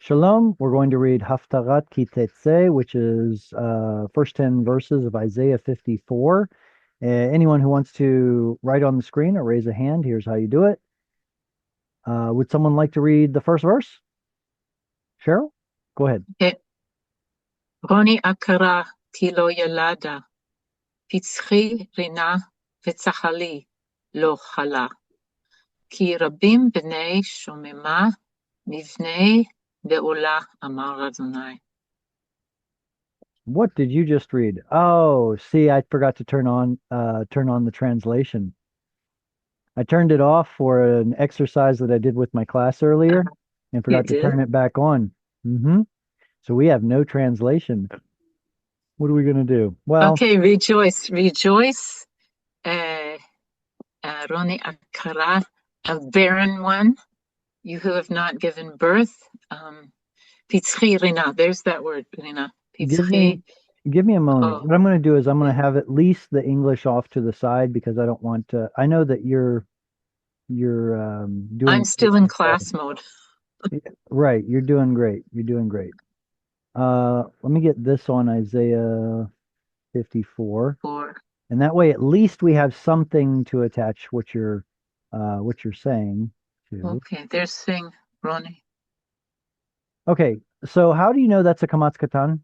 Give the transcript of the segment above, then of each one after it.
Shalom. We're going to read Haftarah Teitzei, which is first 10 verses of Isaiah 54. Anyone who wants to write on the screen or raise a hand, here's how you do it. Would someone like to read the first verse? Cheryl, go ahead. רוני עקרה כי לא ילדה, פצחי רינה וצחלי לא חלה. כי רבים בני שוממה מבני בעולה אמר אדוני. What did you just read? Oh, see, I forgot to turn on the translation. I turned it off for an exercise that I did with my class earlier and You forgot to did? turn it back on. So we have no translation. What are we going to do? Well, Okay, rejoice, rejoice. Roni Akara, a barren one, you who have not given birth. Pitzchi Rina, there's that word, Rina. give me Pitzchi. give me a moment. Oh, What I'm going to do is I'm going to have at least the English off to the side because I don't want to. I know that you're I'm doing still in class mode. right. You're doing great. You're doing great. Let me get this on Isaiah 54, Or, and that way at least we have something to attach what you're saying to. okay, they're saying Roni. Okay, so how do you know that's a kamatz katan?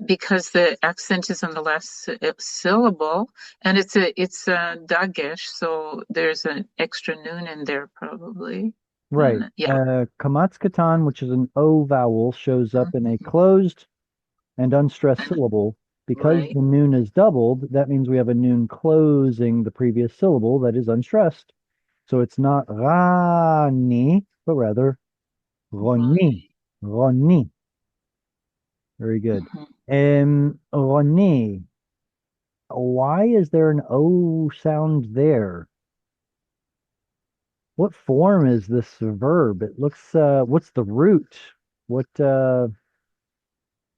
Because the accent is on the last syllable, and it's a dagesh, so there's an extra noon in there probably. Right. Yeah. Kamatz katan, which is an O vowel, shows up in a closed and unstressed syllable. Because Right. the noon is doubled, that means we have a noon closing the previous syllable that is unstressed. So it's not rani, but rather roni. Roni. Roni. Very good. Mhm. Roni. Why is there an O sound there? What form is this verb? It looks, what's the root? What,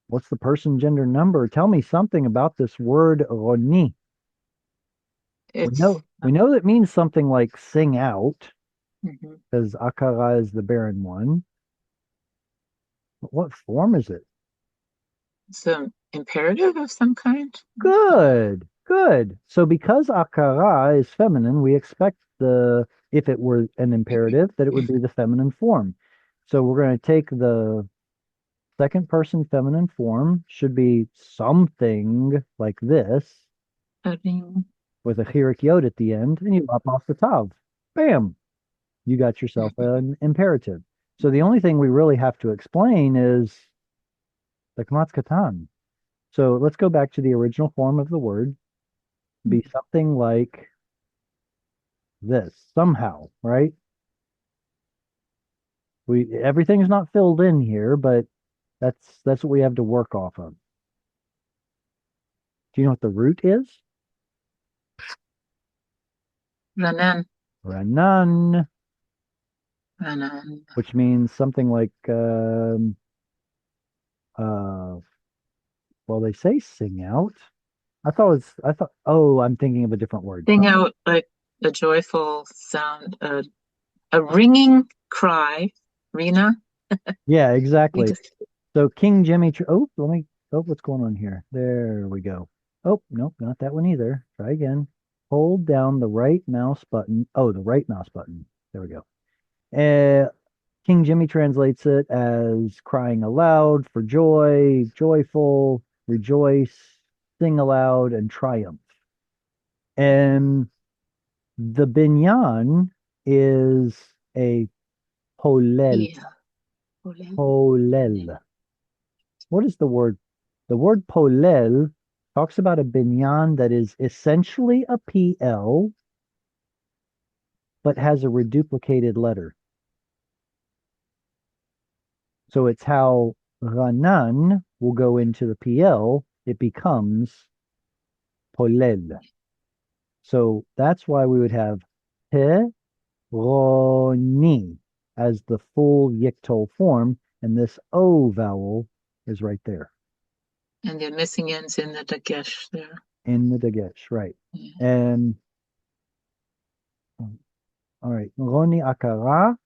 what's the person, gender, number? Tell me something about this word roni. We It's know we know it means something like sing out, mhm. because akara is the barren one. But what form is it? It's an imperative of some kind. Good, good. So because akara is feminine, we expect if it were an imperative, that it would be the feminine form. So we're going to take the second person feminine form, should be something like this, Arim. with a chirik yod at the end, and you lop off the tav. Bam! You got yourself an imperative. So the only thing we really have to explain is the kamatz katan. So let's go back to the original form of the word, be something like this, somehow, right? Everything's not filled in here, but that's what we have to work off of. Do you know what the root is? Ranan. Ranan, Ranan. which means something like uh well, they say sing out. I thought, oh, I'm thinking of a different word. Sing out like a joyful sound, a ringing cry. Rina. Yeah, We exactly. just So King Jimmy, what's going on here? There we go. Oh, nope, not that one either. Try again. Hold down the right mouse button. Oh, the right mouse button. There we go. King Jimmy translates it as crying aloud for joy, joyful, rejoice, sing aloud, and triumph. And the binyan is a polel. yeah. Polel. What is the word? The word polel talks about a binyan that is essentially a PL, but has a reduplicated letter. So it's how Ranan will go into the PL, it becomes polel. So that's why we would have Peroni as the full Yiktol form, and this O vowel is right there And the missing ends in the dagesh there. in the Dagesh, right? Yeah. And all right, Roni Akara,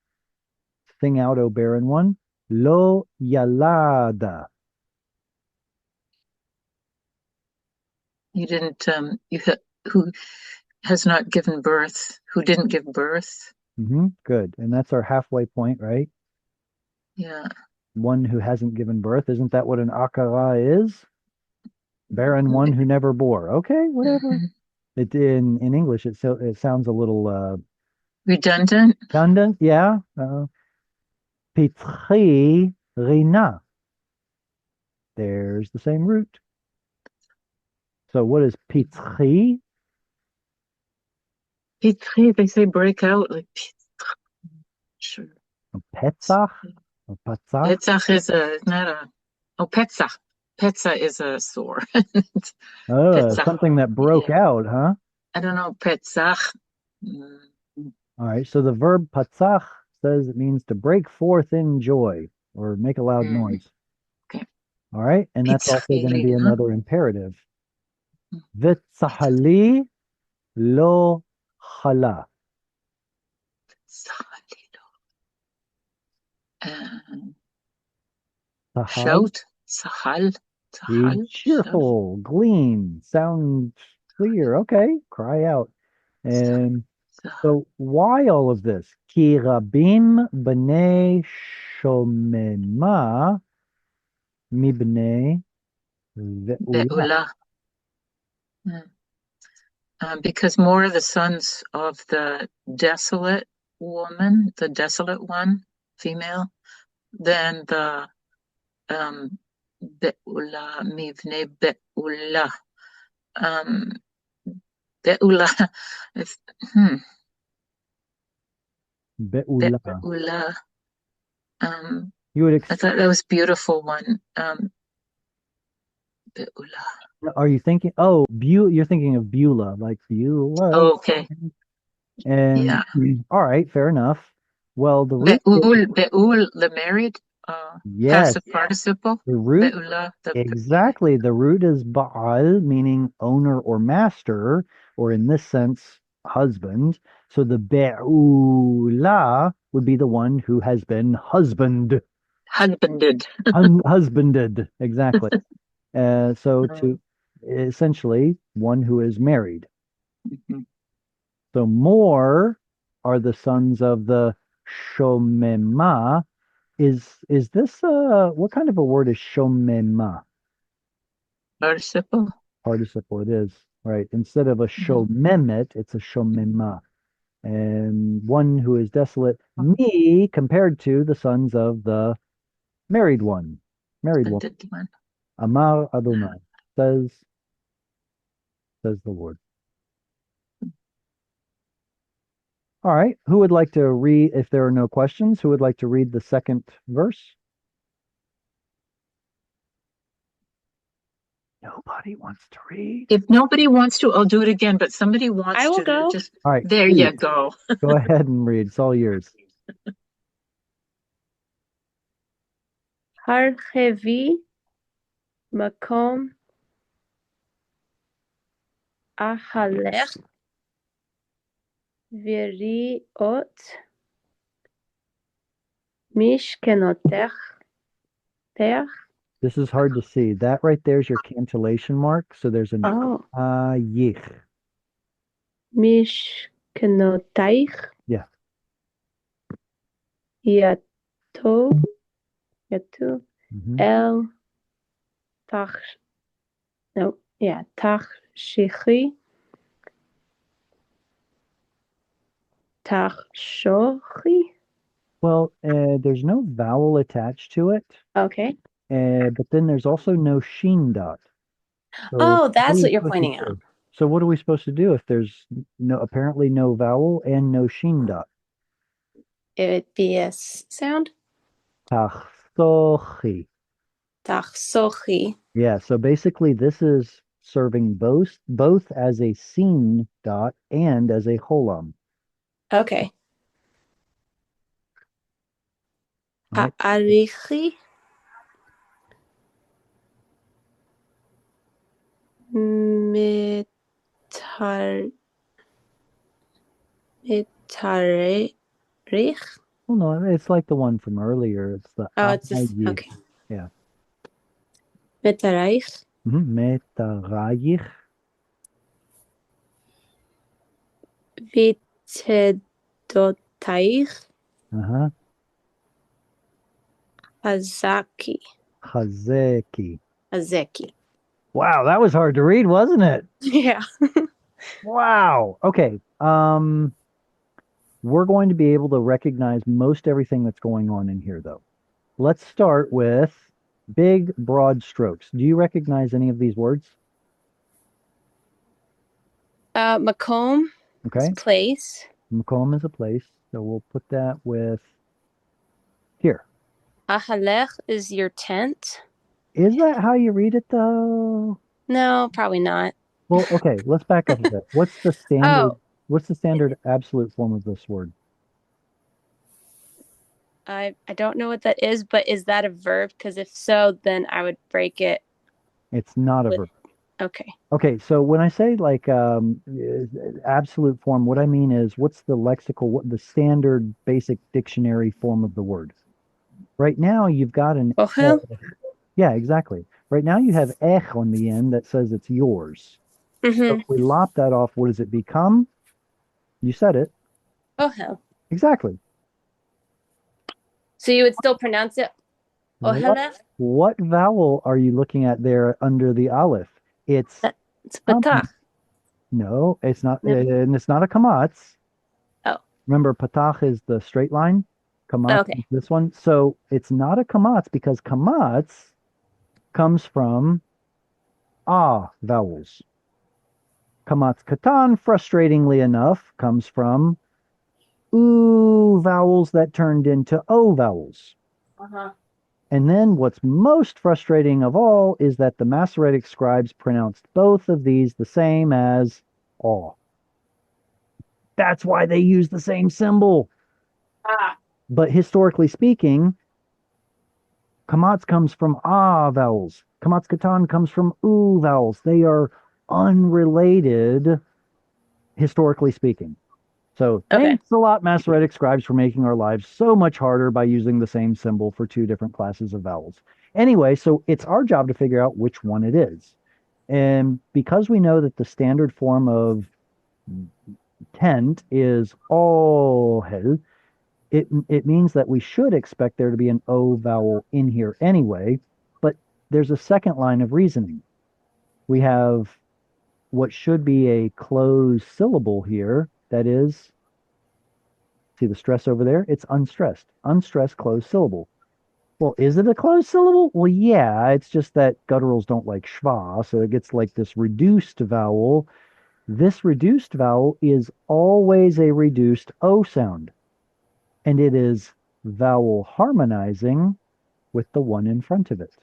Sing out, O barren one. Lo yalada. You didn't, who has not given birth, who didn't give birth. Good. And that's our halfway point, right? Yeah. One who hasn't given birth. Isn't that what an akara is? Barren one who never bore. Okay, whatever. Mhm. It in English it sounds a little Redundant. redundant. Yeah. Pitri rina. There's the same root. So what is pitri? Pitri, they say break out like sure. Petzach? Or patzach? Petzach is a not a oh Petzach. Petzach is a sore. Petzach. Something that broke Yeah. out, huh? I don't know, Petzach. Mm, All right. So the verb patzach says it means to break forth in joy or make a loud mm, noise. okay. All right. And that's also going to be Pizzerina. another imperative. V'tzahali lo chala. Um, Sahal, shout. Sahal. be Sahal. Shout. cheerful, gleam, sound clear. Okay. Cry out. And so why all of this? Ki rabim b'nei shomema mibnei ve'ula. Be'ula. Mm. Because more of the sons of the desolate woman, the desolate one, female, than the Be'ula, Mivne Be'ula. Um, Be'ula. It's, hmm, Be'ula. Be'ula. You would I thought that was beautiful one. Be'ula. are you thinking, oh, you're thinking of Beulah, like Beulah. Oh, okay. And Yeah. all right, fair enough. Well, the root is, Be'ul, the married, yes, passive participle. the root, Be'ula, the, yeah. exactly. The root is Baal, meaning owner or master, or in this sense, husband. So the Be'ula would be the one who has been Husbanded. husbanded. Exactly. So to essentially one who is married. Mhm. So more are the sons of the Shomema. Is this what kind of a word is Shomema? Participle. Participle it is, right? Instead of a Mhm. Shomemet, it's a Shomema. And one who is desolate, me compared to the sons of the married one. Married one. Husbanded one. Amar Adonai says says the Lord. All right. Who would like to read, if there are no questions, who would like to read the second verse? Nobody wants to read. If nobody wants to, I'll do it again, but somebody wants I will to go. just, All right, there please you go. go ahead and read. It's all yours. הרחבי מקום אהלך וריאות משכנותך. This is hard to see. That right there's your cantillation mark. So there's an Oh, yich. משכנותייך Yeah. יטו Mhm. אל תח no yeah תחשיכי תחשוכי. Well, there's no vowel attached to it, Okay. but then there's also no sheen dot. So Oh, what are that's we what you're supposed to pointing out. do? So what are we supposed to do if there's no apparently no vowel and no sheen dot? It would be a sound. Tachsochi. תחשוכי. Yeah, so basically this is serving both as a seen dot and as a holam. Okay. Right? האריכי מתאריך Well, no, it's like the one from earlier. It's the Oh, it's just ayich. okay. Yeah. Metarayich, Metarayich. vitedotayich, Uh-huh. hazaki, Chazeki. hazeki. Wow, that was hard to read, wasn't it? Yeah. Wow. Okay. We're going to be able to recognize most everything that's going on in here, though. Let's start with big, broad strokes. Do you recognize any of these words? Makom is Okay. place. Makom is a place, so we'll put that with here. Ahalech is your tent. Is that how you read it, though? No, probably not. Well, okay, let's back up a bit. Oh, What's the standard absolute form of this word? I don't know what that is, but is that a verb? Because if so, then I would break it It's not a with verb. okay. Okay, so when I say like absolute form, what I mean is what's the lexical, what the standard basic dictionary form of the word? Right now you've got an Ochel? yeah, exactly. Right now you have ech on the end that says it's yours. So Mm-hmm. if we lop that off, what does it become? You said it. Ochel. Exactly. So you would still pronounce it What Ohelech? what vowel are you looking at there under the aleph? It's It's um, patach. no, it's not, No. and it's not a kamatz. Oh. Remember, patach is the straight line. Kamatz is Okay. this one. So it's not a kamatz because kamatz comes from vowels. Kamatz katan, frustratingly enough, comes from vowels that turned into o vowels. Uh-huh. And then what's most frustrating of all is that the Masoretic scribes pronounced both of these the same as aw. That's why they use the same symbol. Ah. But historically speaking, Kamatz comes from vowels. Kamatz katan comes from vowels. They are unrelated, historically speaking. So Okay. thanks a lot, Masoretic scribes, for making our lives so much harder by using the same symbol for two different classes of vowels. Anyway, so it's our job to figure out which one it is. And because we know that the standard form of tent is ohel, it means that we should expect there to be an O vowel in here anyway. But there's a second line of reasoning. We have what should be a closed syllable here. That is, see the stress over there? It's unstressed. Unstressed closed syllable. Well, is it a closed syllable? Well, yeah, it's just that gutturals don't like schwa, so it gets like this reduced vowel. This reduced vowel is always a reduced O sound, and it is vowel harmonizing with the one in front of it.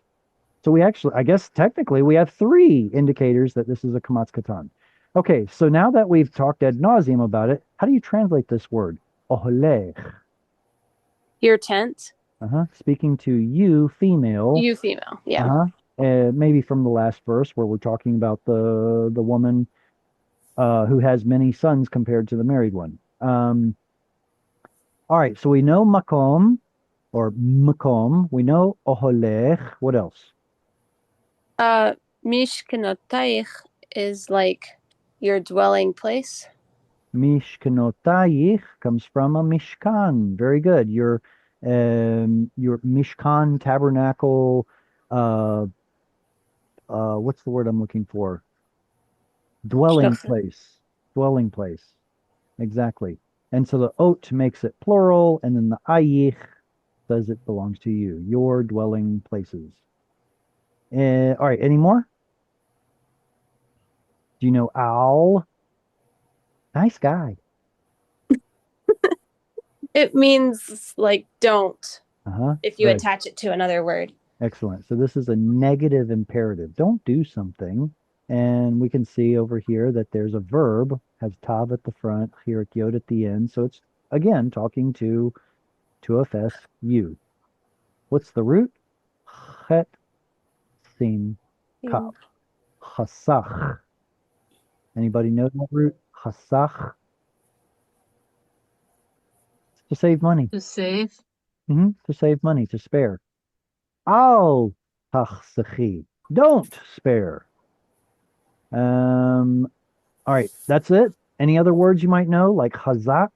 So we actually, I guess technically, we have three indicators that this is a Kamatz Katan. Okay, so now that we've talked ad nauseum about it, how do you translate this word? Oholech. Your tent. Uh-huh. Speaking to you, female. You female. Yeah. Uh-huh. Maybe from the last verse where we're talking about the woman who has many sons compared to the married one. All right, so we know makom or makom. We know oholech. What else? Mishkanotayich is like your dwelling place. Mishkanotayich comes from a mishkan. Very good. Your mishkan tabernacle. Uh, what's the word I'm looking for? Dwelling Shtoch. place. Dwelling place. Exactly. And so the ot makes it plural, and then the ayich says it belongs to you, your dwelling places. All right. Any more? Do you know owl? Nice guy. It means like don't Uh-huh. if you Right. attach it to another word. Excellent. So this is a negative imperative. Don't do something. And we can see over here that there's a verb, has tav at the front, here yod at the end. So it's again talking to fs you. What's the root? Chet sin kav. Mm. Chasach. Anybody know that root? Chasach. To save money. To save. To save money, to spare. Al tachsachi. Don't spare. All right, that's it. Any other words you might know, like hazak?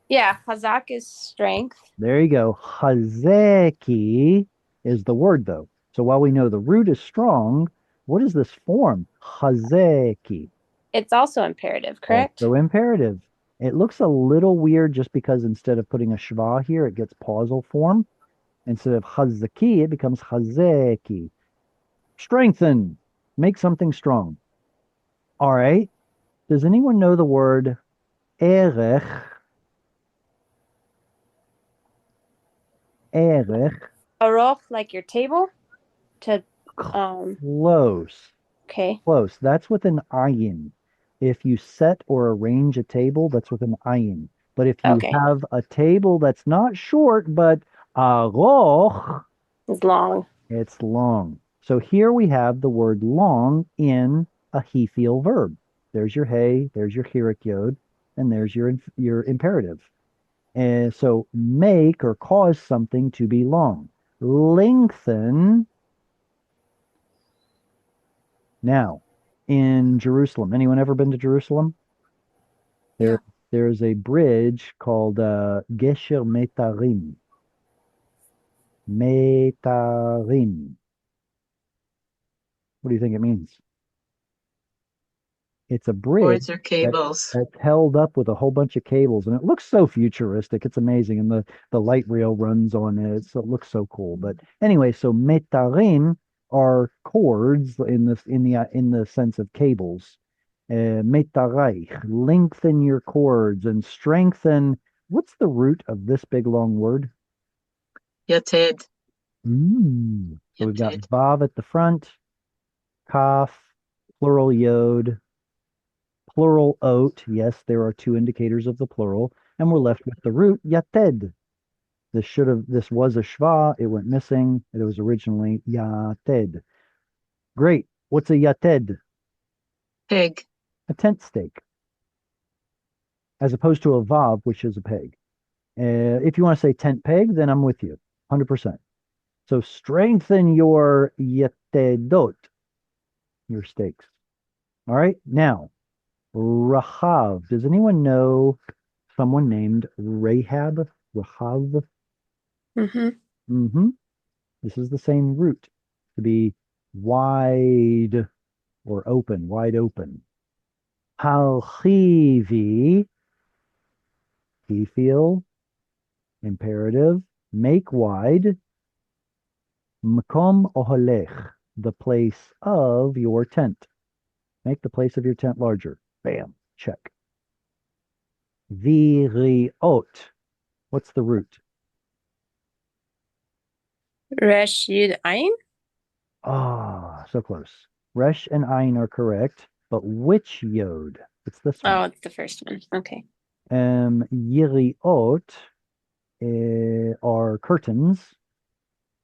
Yeah, Hazak is strength. There you go. Hazeki is the word, though. So while we know the root is strong, what is this form? Hazeki. It's also imperative, correct? Also imperative. It looks a little weird just because instead of putting a shva here, it gets pausal form. Instead of hazaki, it becomes hazeki. Strengthen. Make something strong. All right. Does anyone know the word erech? Erech. Aroch, like your table. To Close. Okay. Close. That's with an ayin. If you set or arrange a table, that's with an ayin. But if you Okay. have a table that's not short, but aroch, It's long. it's long. So here we have the word long in a he feel verb. There's your hey, there's your hirik yod, and there's your imperative. And so make or cause something to be long. Lengthen. Now, in Jerusalem, anyone ever been to Jerusalem? Yeah. There's a bridge called Gesher Metarim. Metarim. What do you think it means? It's a bridge Cords or that cables. that's held up with a whole bunch of cables, and it looks so futuristic. It's amazing, and the light rail runs on it, so it looks so cool. But anyway, so metarim are cords in the sense of cables. Metareich, lengthen your cords and strengthen. What's the root of this big long word? Yated. So we've got Yated. vav at the front, kaf, plural yod, plural oat. Yes, there are two indicators of the plural, and we're left with the root yated. This was a shva. It went missing. It was originally yated. Great. What's a yated? Pig. A tent stake, as opposed to a vav, which is a peg. If you want to say tent peg, then I'm with you, 100%. So strengthen your yatedot, your stakes. All right. Now, Rahav. Does anyone know someone named Rahab? Rahav. Mm-hmm. Mm-hmm. This is the same root to be wide or open, wide open. Halchivi, he feel, imperative, make wide. Makom oholech, the place of your tent. Make the place of your tent larger. Bam, check. Viriot, what's the root? Resh Yud Ayin? Ah, so close. Resh and Ayin are correct, but which yod? It's this one. Oh, it's the first one. Okay. Yiriot are curtains.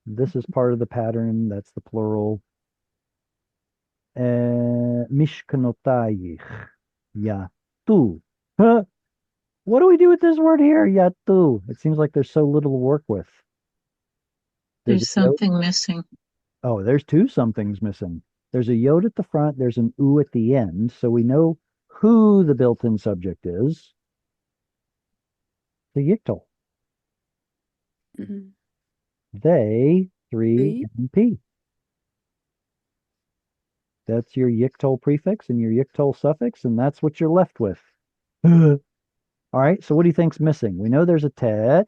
This is part of the pattern. That's the plural. Mishkanotayich. Yatu. Huh? What do we do with this word here? Yatu. It seems like there's so little to work with. There's a There's yod. something missing. Oh, there's two somethings missing. There's a yod at the front. There's an u at the end. So we know who the built-in subject is. The yictal. Mm-hmm. They, three, and P. That's your yictal prefix and your yictal suffix, and that's what you're left with. All right, so what do you think's missing? We know there's a tet.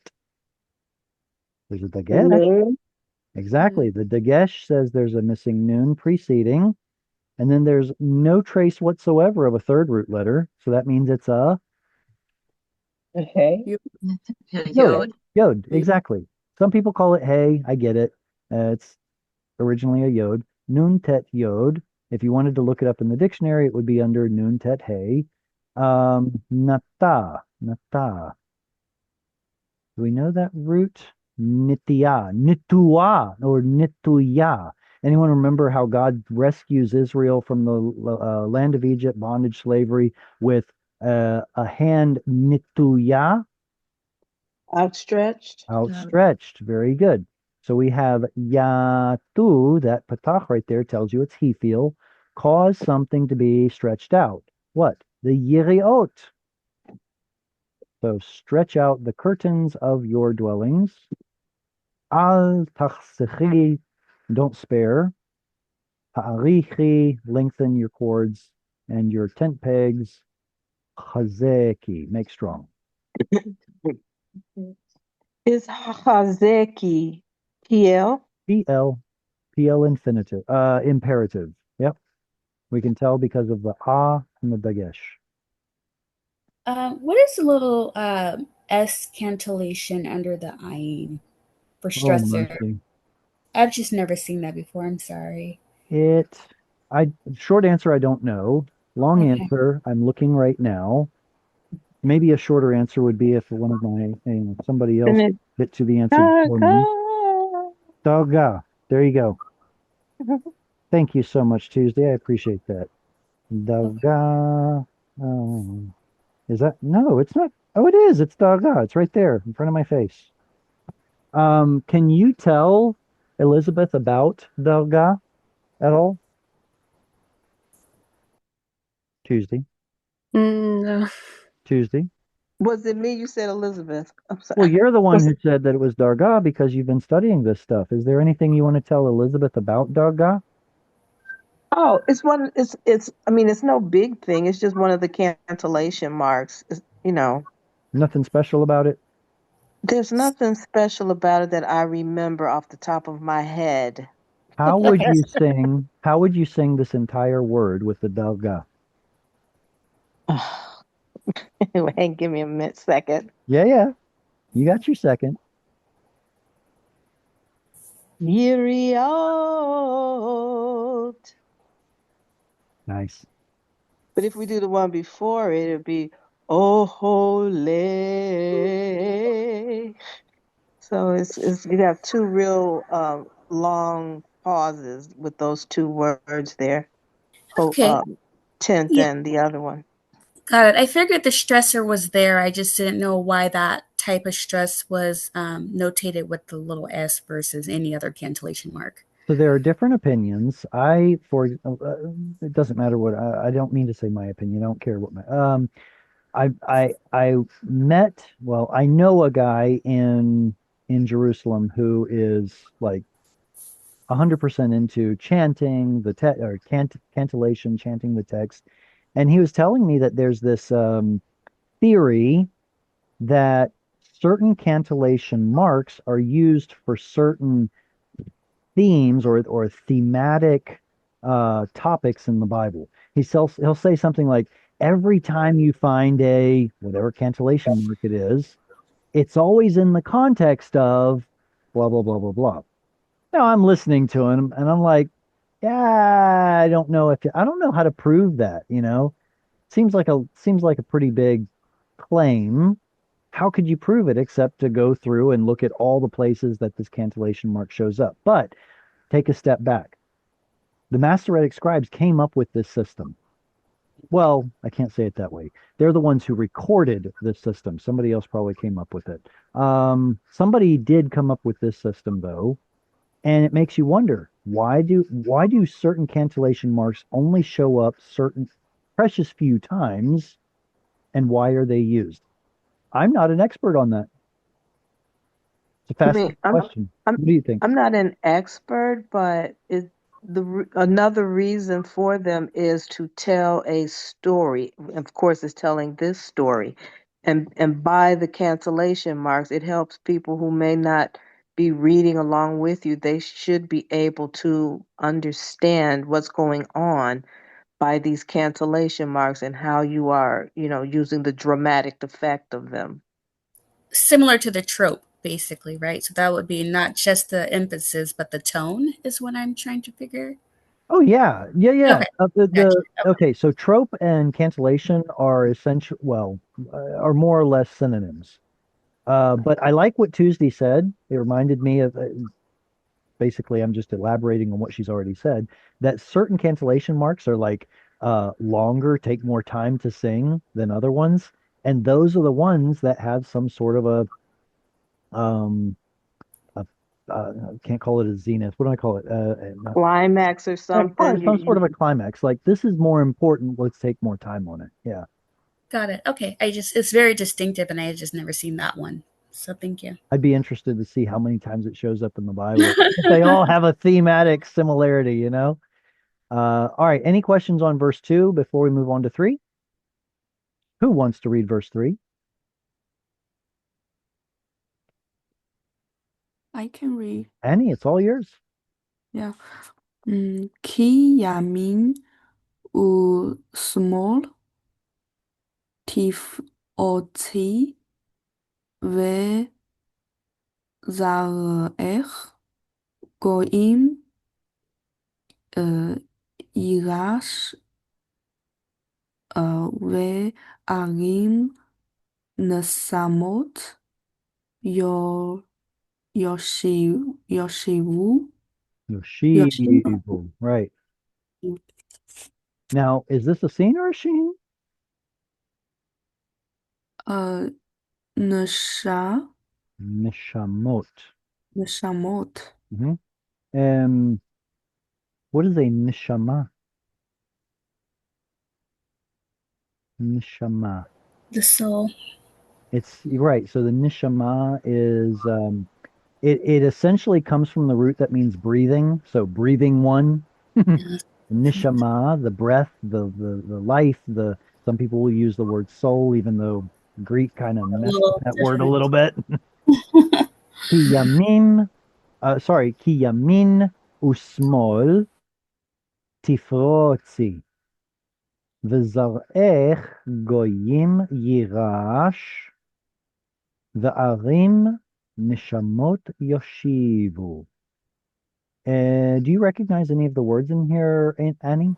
There's a dagesh. Exactly. The dagesh says there's a missing noon preceding, and then there's no trace whatsoever of a third root letter. So that means it's a Okay. yod. Yod. Yod, exactly. Some people call it hey. I get it. It's originally a yod. Nun tet yod. If you wanted to look it up in the dictionary, it would be under nun tet hey. Nata. Nata. Do we know that root? Nitya. Nitua or nituya. Anyone remember how God rescues Israel from the land of Egypt, bondage, slavery, with a hand nituya? Outstretched. outstretched. Very good. So we have yatu, that patach right there tells you it's he feel. Cause something to be stretched out. What? The yiriot. So stretch out the curtains of your dwellings. Al tachsechi, don't spare. Ha'arichi, lengthen your cords and your tent pegs. Chazeki, make strong. Is Hazeki PL? PL, PL infinitive, imperative. Yep. We can tell because of the ah and the dagesh. What is the little S cantillation under the ayin for Oh, stressor? mercy. I've just never seen that before. I'm sorry. It, short answer, I don't know. Long Okay. answer, I'm looking right now. Maybe a shorter answer would be if one of my, somebody else And it bit to the answer before me. Gaga. Daga. There you go. Thank you so much, Tuesday. I appreciate that. Okay. Daga. Oh, is that? No, it's not. Oh, it is. It's Daga. It's right there in front of my face. Can you tell Elizabeth about Daga at all? Tuesday. No. Tuesday. Was it me? You said Elizabeth. I'm Well, sorry. you're the one Was who said that it was Darga because you've been studying this stuff. Is there anything you want to tell Elizabeth about Darga? Oh, it's one. It's. I mean, it's no big thing. It's just one of the cancellation marks. Nothing special about it? There's nothing special about it that I remember off the top of my head. How would you sing this entire word with the Darga? Anyway, give me a minute, second. Yeah, yeah. You got your second. Yiriot. Nice. But if we do the one before it, it'd be Oh Holy. So it's you have two real long pauses with those two words there. Oh, Okay. tenth Yeah, and the other one. got it. I figured the stressor was there. I just didn't know why that type of stress was notated with the little S versus any other cantillation mark. So there are different opinions. It doesn't matter what, I don't mean to say my opinion. I don't care what I met, well, I know a guy in Jerusalem who is like 100% into chanting the text or cantillation, chanting the text. And he was telling me that there's this theory that certain cantillation marks are used for certain themes or thematic topics in the Bible. He'll say something like, every time you find a whatever cantillation mark it is, it's always in the context of blah blah blah blah blah. Now I'm listening to him and I'm like, yeah, I don't know how to prove that, seems like a pretty big claim. How could you prove it except to go through and look at all the places that this cantillation mark shows up? But take a step back. The Masoretic scribes came up with this system. Well, I can't say it that way. They're the ones who recorded this system. Somebody else probably came up with it. Somebody did come up with this system though, and it makes you wonder why do certain cantillation marks only show up certain precious few times, and why are they used? I'm not an expert on that. It's a I mean, fascinating question. I'm What do you think? I'm not an expert, but another reason for them is to tell a story. Of course, it's telling this story, and by the cancellation marks, it helps people who may not be reading along with you. They should be able to understand what's going on by these cancellation marks and how you are, using the dramatic effect of them. Similar to the trope, basically, right? So that would be not just the emphasis, but the tone is what I'm trying to figure. Oh yeah, yeah, yeah. Okay, gotcha. The Okay. okay, so trope and cancellation are essential. Well, are more or less synonyms. But I like what Tuesday said. It reminded me of basically. I'm just elaborating on what she's already said. That certain cancellation marks are like longer, take more time to sing than other ones, and those are the ones that have some sort of a um, a, can't call it a zenith. What do I call it? Not, Climax or something. some sort of a climax. Like this is more important. Let's take more time on it. Yeah. Got it. Okay. It's very distinctive and I had just never seen that one. So thank you. I'd be interested to see how many times it shows up in the Bible. If they all have a thematic similarity, you know? All right. Any questions on verse 2 before we move on to 3? Who wants to read verse 3? I can read. Annie, it's all yours. Yeah. כי ימין ושמאל תפארתי וזרעך גויים יירש וערים נשמות יושיבו יושיבו Yoshivu. Right. Now, is this a scene or a sheen? נשמות Nishamot. Um, what is a nishama? Nishama. The soul. You're right. So the nishama is it essentially comes from the root that means breathing. So breathing one. Yes. Nishama, the breath, the life, the some people will use the word soul, even though Greek kind of A messed with little that word a different. little bit. Ki yamin, ki yamin usmol tifrotzi. וזרעך גויים יירש, וערים נשמות יושיבו. Do you recognize any of the words in here, Annie?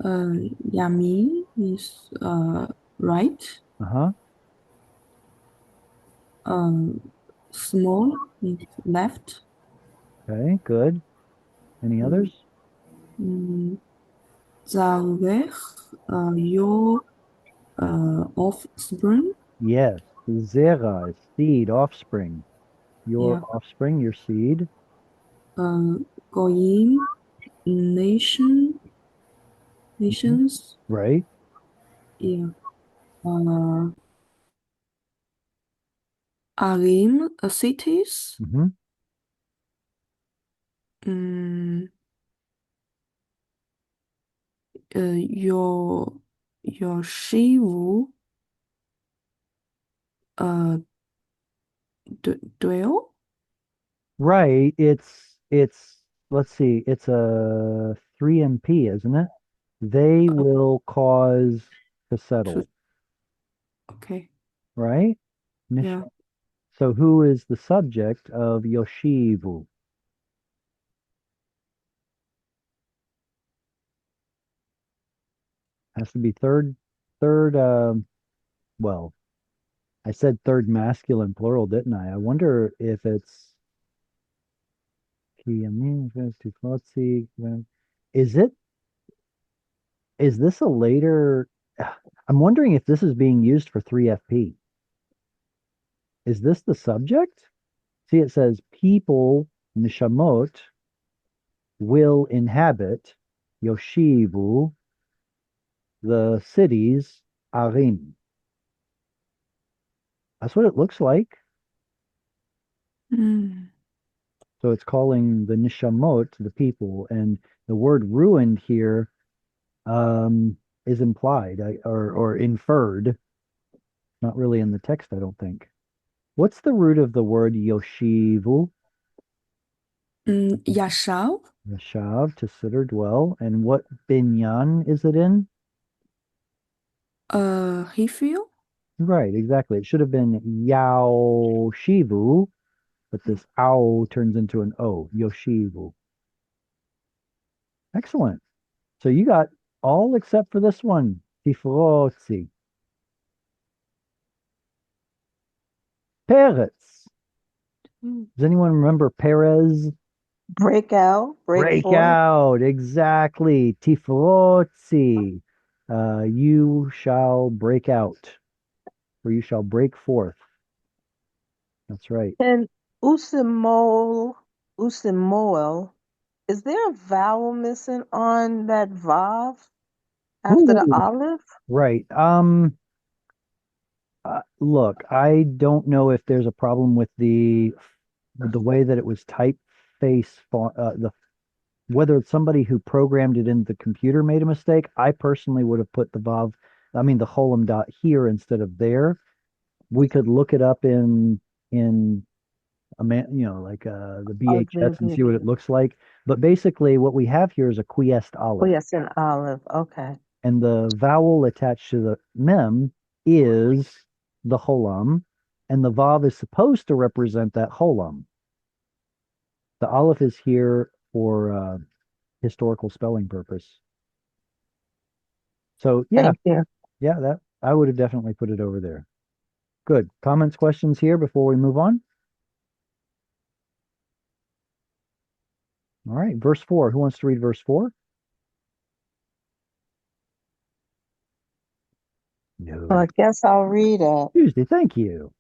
Yamin is right. Uh-huh. Small is left. Okay, good. Any others? Zarech, your offspring. Yes. Zera is seed, offspring. Your Yeah. offspring, your seed. Goyim, nations. Right. Yeah. Arim, cities. Mm-hmm. Your Shivu dwell. Right. It's let's see, it's a 3MP, isn't it? They will cause to settle, Okay. right? Yeah. So who is the subject of Yoshivu? Has to be third, well, I said third masculine plural, didn't I? I wonder if it's is it is this a later I'm wondering if this is being used for 3FP. Is this the subject? See, it says people, nishamot, will inhabit, yoshivu, the cities, arim. That's what it looks like. Mm. So it's calling the nishamot the people, and the word ruined here is implied or inferred. Not really in the text, I don't think. What's the root of the word yoshivu? Yashav. Yashav, to sit or dwell. And what binyan is it in? Hifil. Right, exactly. It should have been Yao-shivu, but this ow turns into an O, Yoshivu. Excellent. So you got all except for this one, Tifrotzi. Peretz. Does anyone remember Perez? Break out, break Break forth. out, exactly. Tifrotzi. You shall break out. for you shall break forth. That's right. And Usimol, is there a vowel missing on that vav after the Ooh, aleph? right. Look, I don't know if there's a problem with the way that it was typeface font, the whether it's somebody who programmed it in the computer made a mistake. I personally would have put the vav, I mean the holum dot here instead of there. We could look it up in a man, like the Oh, BHS and see what it looks like. But basically, what we have here is a quiesced oh, aleph, yes, an olive. Okay. and the vowel attached to the mem is the holam, and the vav is supposed to represent that holam. The aleph is here for historical spelling purpose. So yeah, Thank you. yeah, that I would have definitely put it over there. Good. Comments, questions here before we move on? All right, verse 4. Who wants to read verse 4? Well, No. I guess I'll read it. Tuesday, thank you.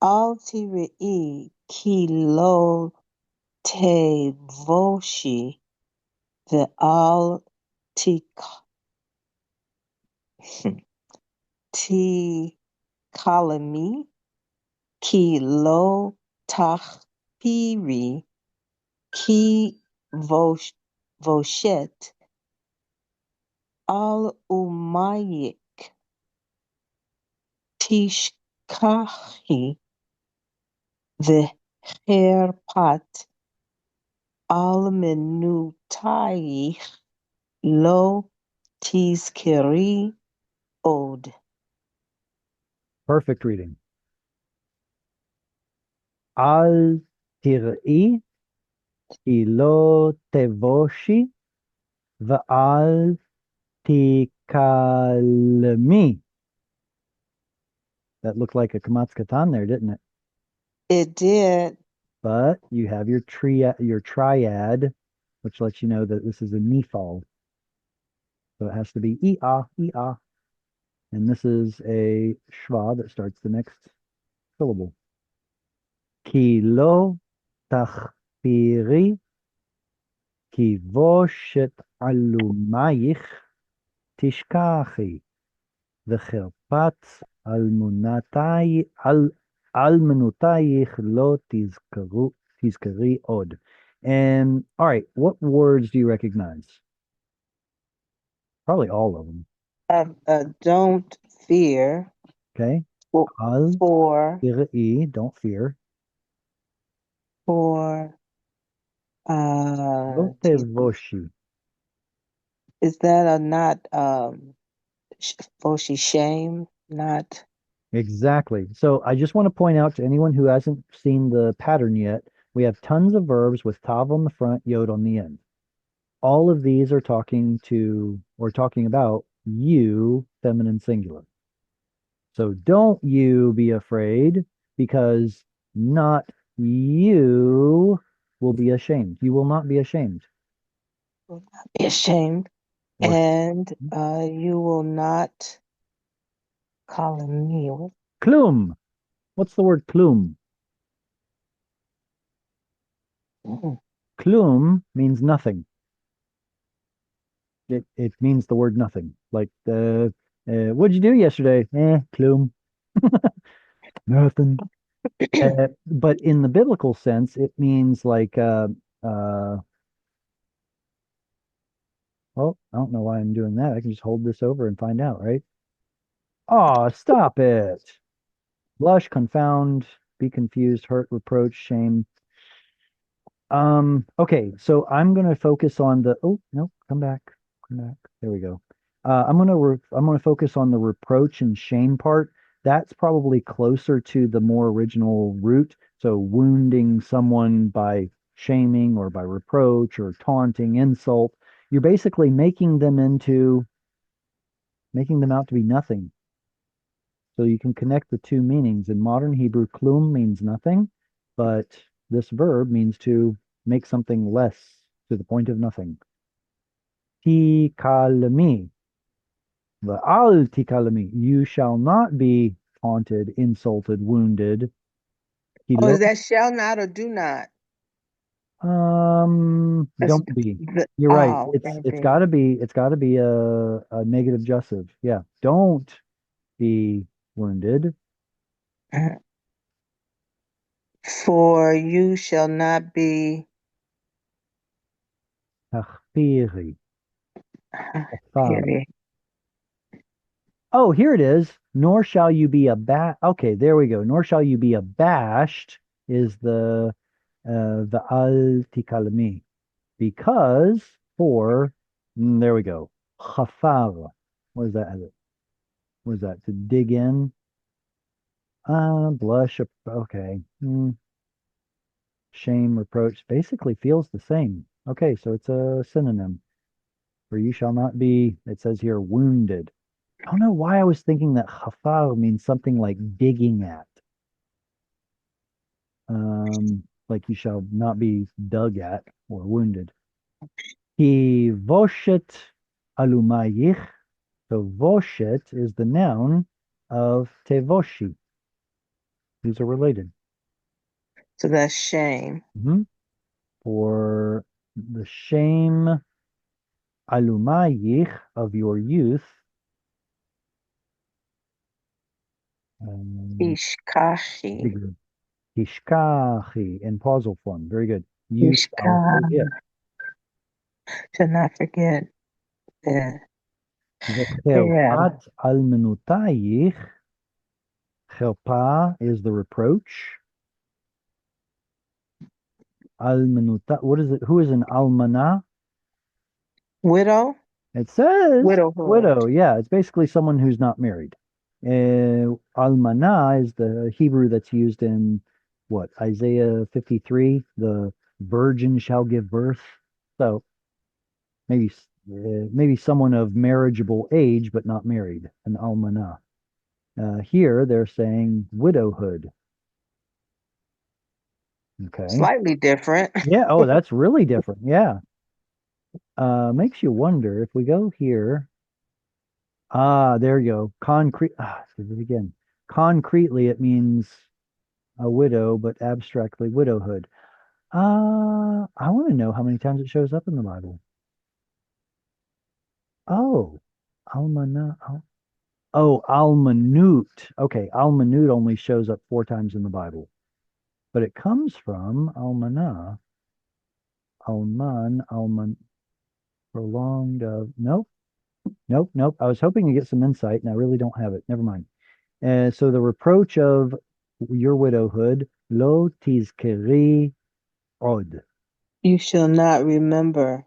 Al tira'i ki lo tevoshi ve'al tikalami ki lo tachpiri ki voshet al umayik tishkahi ve'herpat al menutaich lo tizkeri od. Perfect reading. Al tir'i ki lo tevoshi va'al tikalmi. That looked like a kamatz katan there, didn't it? It did. But you have your triad, which lets you know that this is a nifal. So it has to be i'ah, i'ah. And this is a schwa that starts the next syllable. Ki lo tachpiri ki voshet alumayich tishkachi v'cherpat almenutayich lo tizkari od. And all right, what words do you recognize? Probably all of them. Don't fear Okay. for Al for tir'i, don't fear. for Lo tevoshi. is that a not for she shame not Exactly. So I just want to point out to anyone who hasn't seen the pattern yet, we have tons of verbs with tav on the front, yod on the end. All of these are talking about you, feminine singular. So don't you be afraid, because not you will be ashamed. You will not be ashamed. be ashamed, Or and you will not call me. klum. What's the word klum? Mm. Klum means nothing. It means the word nothing. Like what'd you do yesterday? Klum. Nothing. But in the biblical sense, it means like well, I don't know why I'm doing that. I can just hold this over and find out, right? Oh, stop it. Blush, confound, be confused, hurt, reproach, shame. Okay, so I'm gonna focus on the oh no, come back. Come back. There we go. I'm gonna focus on the reproach and shame part. That's probably closer to the more original root. So wounding someone by shaming or by reproach or taunting, insult. You're basically making them out to be nothing. So you can connect the two meanings. In modern Hebrew, klum means nothing, but this verb means to make something less to the point of nothing. Tikalmi. Va'al tikalami. You shall not be taunted, insulted, wounded. Oh, Hilo. is that shall not or do not? That's Don't be. the, You're right. oh, It's okay. gotta be a negative jussive. Yeah. Don't be wounded. For you shall not be Tachpiri. Tachpar. Period. Oh, here it is. Nor shall you be Okay, there we go. Nor shall you be abashed is the al tikalmi. Because there we go. Chafar. What is that? What is that? To dig in? Blush. Okay. Shame, reproach. Basically feels the same. Okay, so it's a synonym. For you shall not be, it says here, wounded. I don't know why I was thinking that chafar means something like digging at. Like you shall not be dug at or wounded. Ki voshet alumayich. So voshet is the noun of tevoshi. These are related. So that's shame. For the shame alumayich of your youth. Ishkashi. Tishkachi in pausal form. Very good. You shall Ishka. forget. Shall not forget the yeah. V'chelpat almenutayich. Chelpa is the reproach. Almenuta. What is it? Who is an almana? Widow. It says Widowhood. widow. Yeah, it's basically someone who's not married. Almana is the Hebrew that's used in what? Isaiah 53. The virgin shall give birth. So maybe someone of marriageable age but not married, an almana. Here they're saying widowhood. Okay. Slightly different. Yeah. Oh, that's really different. Yeah. Makes you wonder if we go here. There you go. Concrete. Say it again. Concretely, it means a widow, but abstractly, widowhood. I want to know how many times it shows up in the Bible. Oh, almana. Oh, almanut. Okay, almanut only shows up 4 times in the Bible, but it comes from almana, alman, prolonged. Nope, nope. I was hoping to get some insight, and I really don't have it. Never mind. So the reproach of your widowhood, lo tizkeri od. You shall not remember.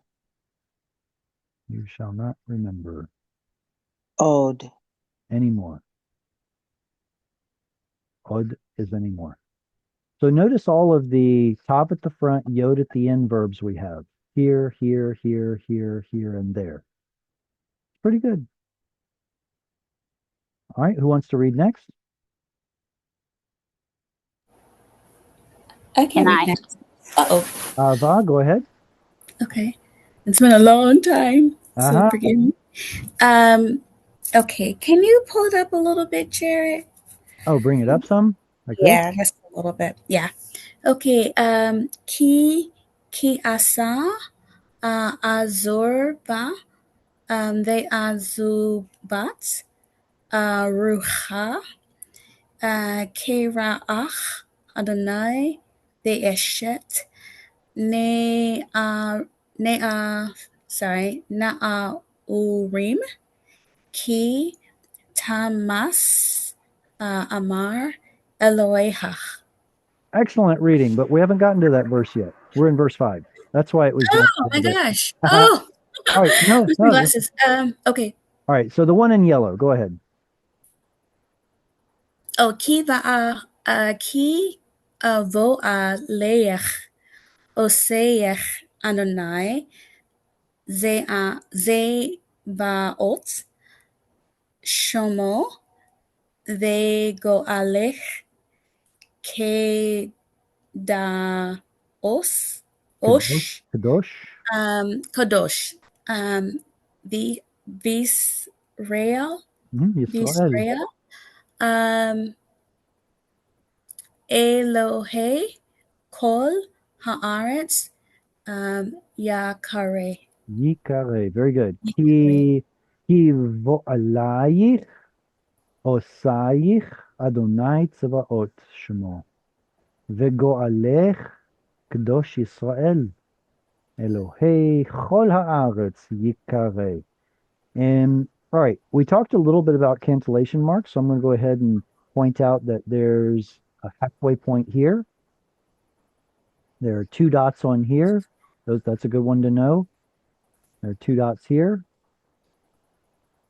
You shall not remember Ode. anymore. Od is anymore. So notice all of the top at the front, yod at the end verbs we have. Here, here, here, here, here, and there. Pretty good. All right, who wants to read next? I can And read I. next. Uh-oh. Va, go ahead. Okay. It's been a long time, so Uh-huh. forgive me. Um, okay. Can you pull it up a little bit, Jared? Oh, bring it up some, like this. Yeah, just a little bit. Yeah. Okay. Ki asa azorba they azubat ruha kera'ach Adonai they eshet ne ne sorry na urim ki tamas amar Eloheha. Excellent reading, but we haven't gotten to that verse yet. We're in verse 5. That's why it was jumping Oh a my little bit. gosh. Oh, All right. No, where's my no. glasses? Okay. All right. So the one in yellow, go ahead. Oh, ki vo a leach oseyech Adonai ze baot shomo they go alech ke da Kadosh. osh Kadosh. kadosh the vis Yisrael, Yisrael. Yisrael, um, Elohei, Kol Haaretz, Yakare. Yikare. Very good. Ki vo'alayich osayich Adonai tzvaot shmo. Vego'alech Kadosh Yisrael. Elohei Chol Haaretz Yikare. And all right, we talked a little bit about cantillation marks, so I'm going to go ahead and point out that there's a halfway point here. There are 2 dots on here. That's a good one to know. There are 2 dots here.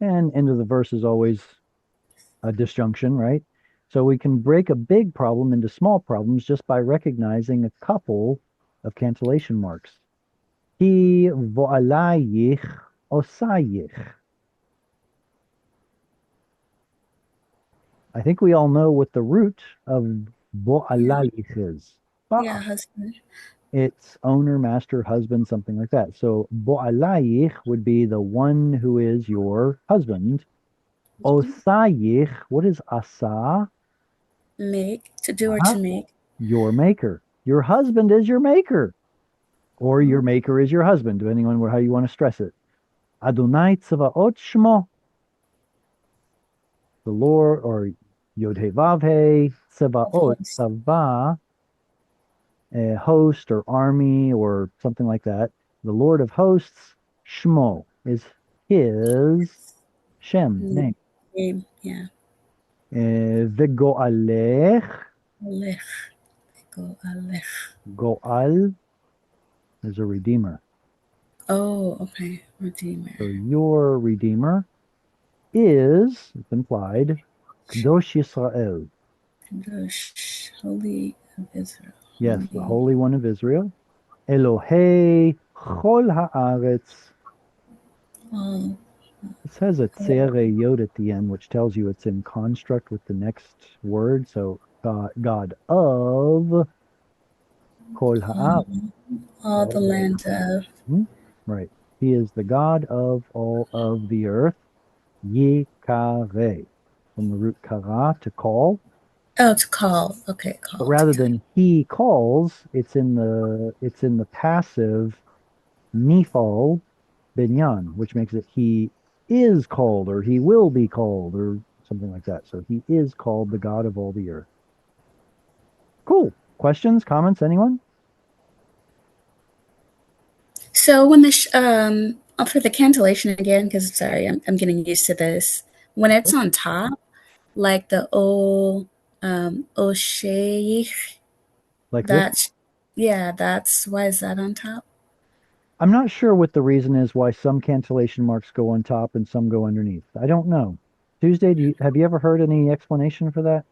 And end of the verse is always a disjunction, right? So we can break a big problem into small problems just by recognizing a couple of cantillation marks. Ki vo'alayich osayich. I think we all know what the root of vo'alayich is. Yeah, husband. It's owner, master, husband, something like that. So bo'alayich would be the one who is your husband. Osayich, what is asa? Make, to do or Uh-huh. to make. Your maker. Your husband is your maker. Or your maker is your husband, depending on how you want to stress it. Adonai tzvaot shmo. The Lord, or Yod He Vav He, tzvaot, tzava, a host or army or something like that. The Lord of hosts, Shmo, is his Shem, name. Name, yeah. Vegoalech, Alech. Go Alech. Goal is a redeemer. Oh, okay. Redeemer. So your redeemer is, it's implied, Kadosh Yisrael. Kadosh, Holy of Israel. Yes, the Holy One of Israel. Elohei Chol Haaretz. Oh, This has a tzere yod at the end, which tells you it's in construct with the next word. So God of Kol Haaretz. all the land of. Right. He is the God of all of the earth. Yikare. From the root kara, to call. Oh, to call. Okay, call. But rather than he calls, it's in the passive nifal binyan, which makes it he is called or he will be called or something like that. So he is called the God of all the earth. Cool. Questions, comments, anyone? So when for the cantillation again, because sorry, I'm getting used to this. When it's on top, like the o sheikh, Like this? that's why is that on top? I'm not sure what the reason is why some cantillation marks go on top and some go underneath. I don't know. Tuesday, have you ever heard any explanation for that?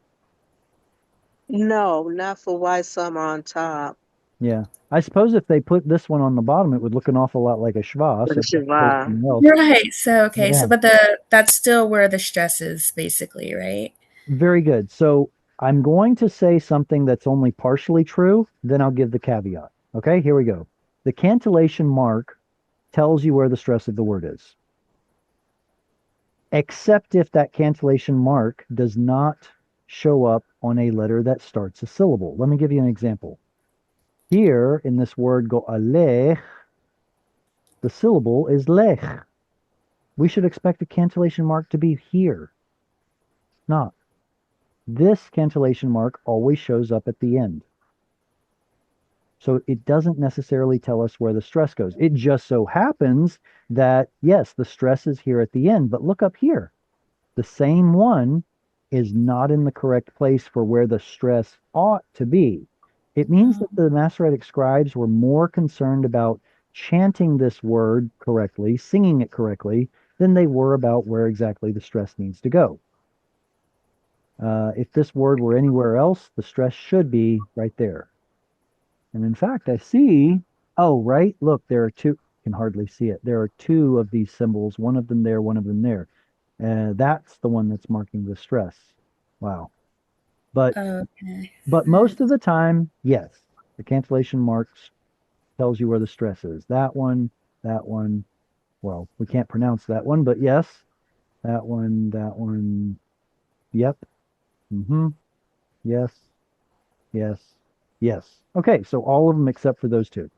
No, not for why some are on top. Yeah. I suppose if they put this one on the bottom, it would look an awful lot like a shva. For So the Shiva. Right. So okay. Yeah. So but that's still where the stress is basically, right? Very good. So I'm going to say something that's only partially true, then I'll give the caveat. Okay, here we go. The cantillation mark tells you where the stress of the word is, except if that cantillation mark does not show up on a letter that starts a syllable. Let me give you an example. Here in this word go'alech, the syllable is lech. We should expect the cantillation mark to be here. Not. This cantillation mark always shows up at the end. So it doesn't necessarily tell us where the stress goes. It just so happens that, yes, the stress is here at the end, but look up here. The same one is not in the correct place for where the stress ought to be. It means that the Masoretic scribes were more concerned about chanting this word correctly, singing it correctly, than they were about where exactly the stress needs to go. If this word were anywhere else, the stress should be right there. And in fact, I see, oh, right, look, there are two, can hardly see it. There are 2 of these symbols, one of them there, one of them there. That's the one that's marking the stress. Wow. But Okay. but most of the time, yes, the cancellation marks tells you where the stress is. That one, well, we can't pronounce that one, but yes. That one, that one. Yep. Mm-hmm. Yes. Yes. Yes. Okay, so all of them except for those two.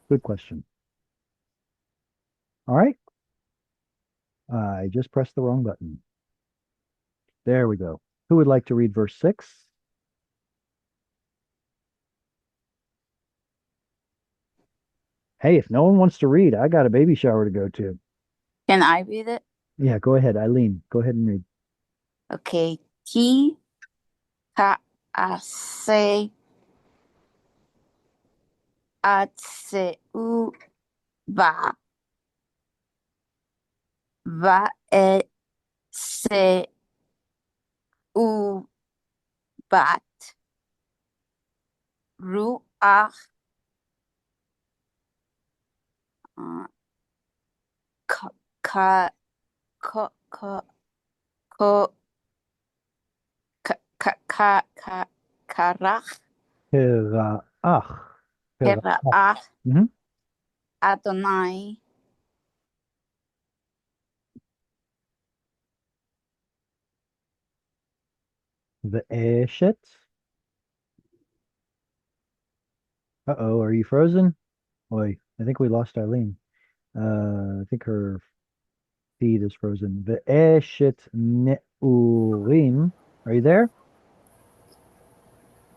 Good question. All right. I just pressed the wrong button. There we go. Who would like to read verse 6? Hey, if no one wants to read, I got a baby shower to go to. Can I read it? Yeah, go ahead, Eileen. Go ahead and read. Okay. Ki kaase atseu ba va e se u bat ruach uh, ka ka ka ka ka ka ka ka karach Keraach. keraach Mhm. Adonai Ve'eshet. Uh-oh, are you frozen? Oi, I think we lost Eileen. I think her feed is frozen. Ve'eshet ne'urim. Are you there?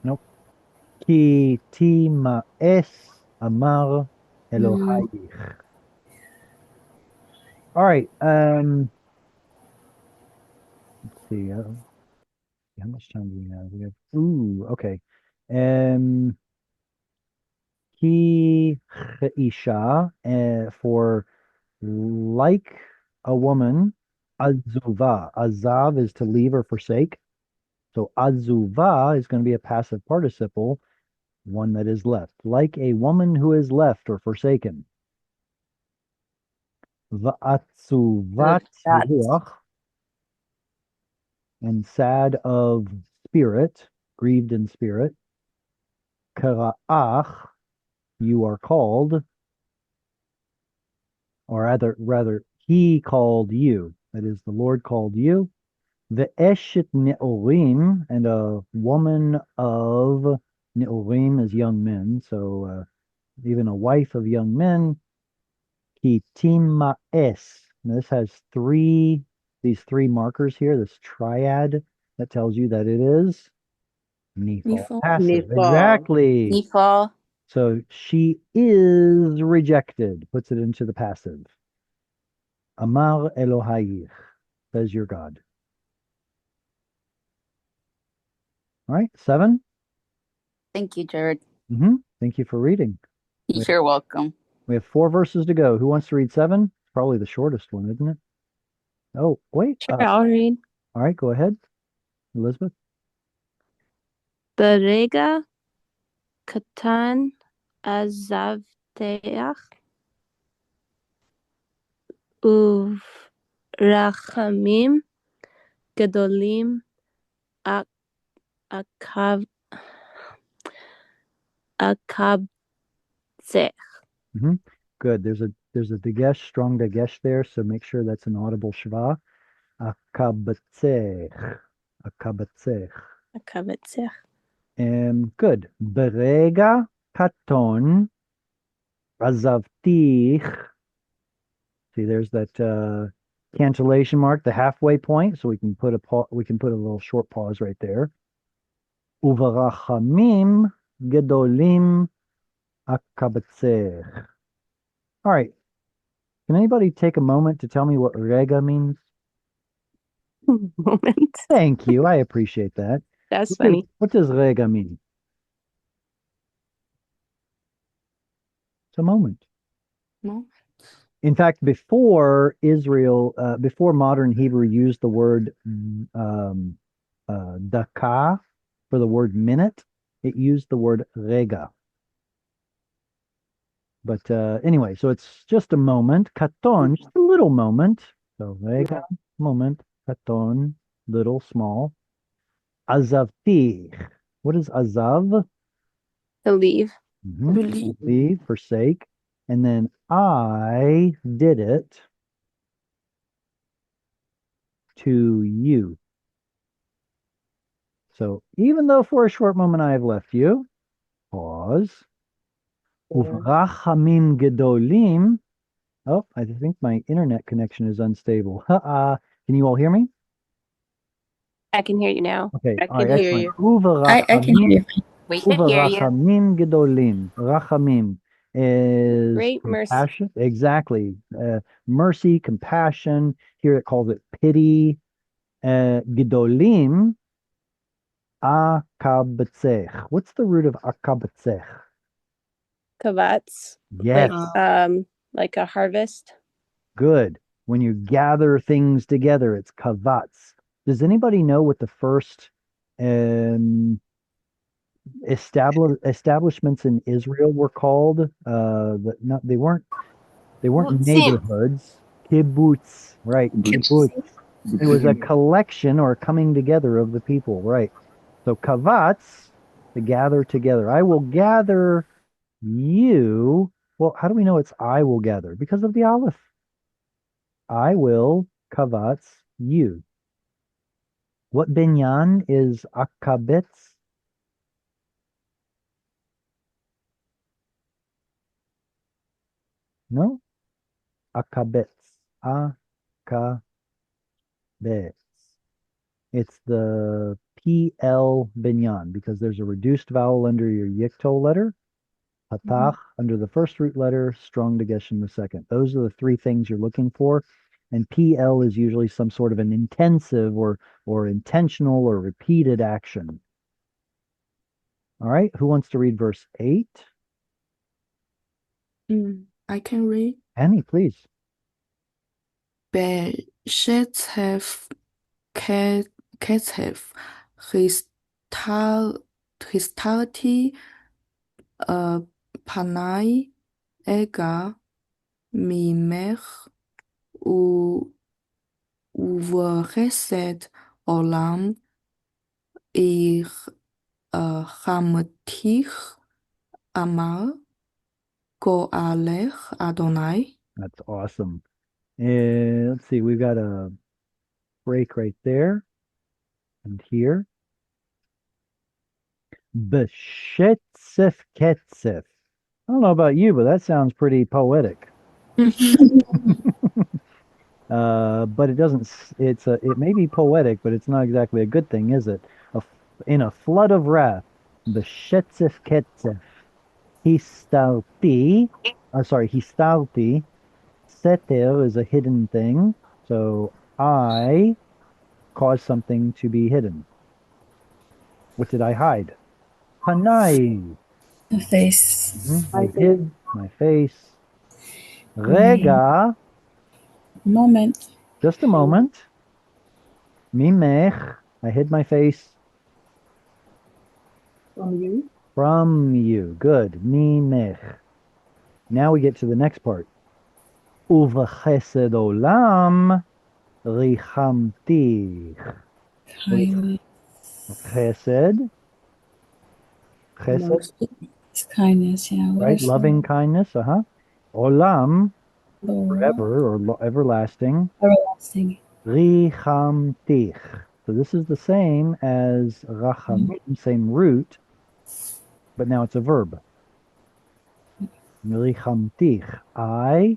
Nope. Ki tima'es amar mm, Elohayich. All right. Let's see. How much time do we have? We have. Ooh, okay. Um, Ki isha for like a woman. Azuva. Azav is to leave or forsake. So azuva is going to be a passive participle, one that is left. Like a woman who is left or forsaken. Va'atzuvat that ruach, and sad of spirit, grieved in spirit. Kara'ach, you are called, or rather, he called you. That is, the Lord called you. The Eshet Ne'orim, and a woman of Ne'orim is young men. So even a wife of young men. Ki Tima'es. Now this has these three markers here, this triad that tells you that it is Nephal. Nifal. Passive. Nifal. Exactly. Nifal So she is rejected, puts it into the passive. Amar Elohayich, says your God. All right, 7. Thank you, Jared. Thank you for reading. You're welcome. We have 4 verses to go. Who wants to read 7? It's probably the shortest one, isn't it? Oh, wait. Sure, I'll read. All right, go ahead, Elizabeth. Berega katan azavteach uvrachamim gedolim akav akabzeh. hmm Good. There's a dagesh, strong dagesh there, so make sure that's an audible shva. Akabatzech. Akabatzech. Akabatzeh. Good. Berega katon azavtich. See, there's that cancellation mark, the halfway point, so we can put a little short pause right there. Uvarachamim gedolim akabatzech. All right. Can anybody take a moment to tell me what rega means? Moment. Thank you. I appreciate that. That's What does, funny. what does rega mean? It's a moment. No. In fact, before modern Hebrew used the word daka for the word minute, it used the word rega. But anyway, so it's just a moment. Katon, just a little moment. So rega, moment. Katon, little, small. Azavti. What is azav? To leave. Believe. Leave, forsake. And then I did it. to you. So even though for a short moment I have left you, pause. Uvrachamim gedolim. Oh, I think my internet connection is unstable. Can you all hear me? I can hear you now. Okay, I all right, can hear excellent. you. I can hear you. We can hear you. Uvrachamim gedolim. Rachamim is Great mercy. compassion. Exactly. Mercy, compassion. Here it calls it pity. Gedolim, akabetzech. What's the root of akabetzech? Kavatz, Yes, like a harvest. good. When you gather things together, it's kavatz. Does anybody know what the first establishments in Israel were called? They weren't neighborhoods. Kibbutz, right? Kibbutz. It was a collection or a coming together of the people, right? So kavatz, to gather together. I will gather you. Well, how do we know it's I will gather? Because of the aleph. I will kavatz you. What binyan is akabetz? No? Akabetz. Akabetz. It's the PL binyan because there's a reduced vowel under your yikto letter. Patach under the first root letter, strong dagesh the second. Those are the three things you're looking for. And PL is usually some sort of an intensive or intentional or repeated action. All right, who wants to read verse 8? I can read. Annie, please. Beshetzev Ketzev Histalti Panai Ega Mimech Uvchesed Olam Ich Hamtich Amar Goalech Adonai. That's awesome. Let's see, we've got a break right there and here. Beshetzef ketzef. I don't know about you, but that sounds pretty poetic. But it doesn't. It may be poetic, but it's not exactly a good thing, is it? In a flood of wrath, beshetzef ketzef. Histalti. Sorry, histalti. Seter is a hidden thing. So I caused something to be hidden. What did I hide? Panai. The face. I hid my face. Me. Rega. Moment. Just a moment. Mimech. I hid my face From you? from you. Good. Mimech. Now we get to the next part. Uvechesed olam richamtich. Kindness. Chesed. Chesed, It's kindness, yeah. What right? is Loving kindness. Olam, Lord? forever or everlasting. Everlasting. Richamtich. So this is the same as rachamim, same root, but now it's a verb. Richamtich. I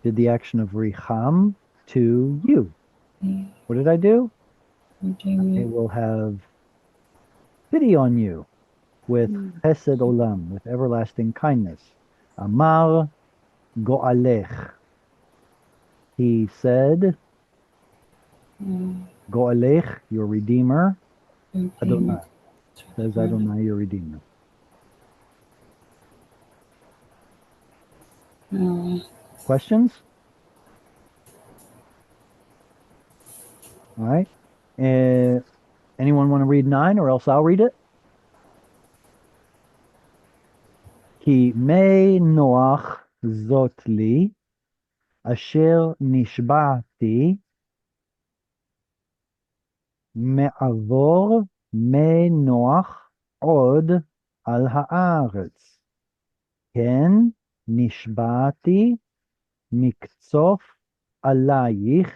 did the action of richam to you. Yeah. What did I do? Redeem I you. will have pity on you with chesed olam, with everlasting kindness. Amar go'alech. He said, go'alech, your redeemer. Adonai. Says Adonai, your redeemer. Questions? All right. Anyone want to read 9 or else I'll read it? Ki me noach zot li asher nishba'ti me'avor me noach od al haaretz. Ken nishba'ti mikzof alayich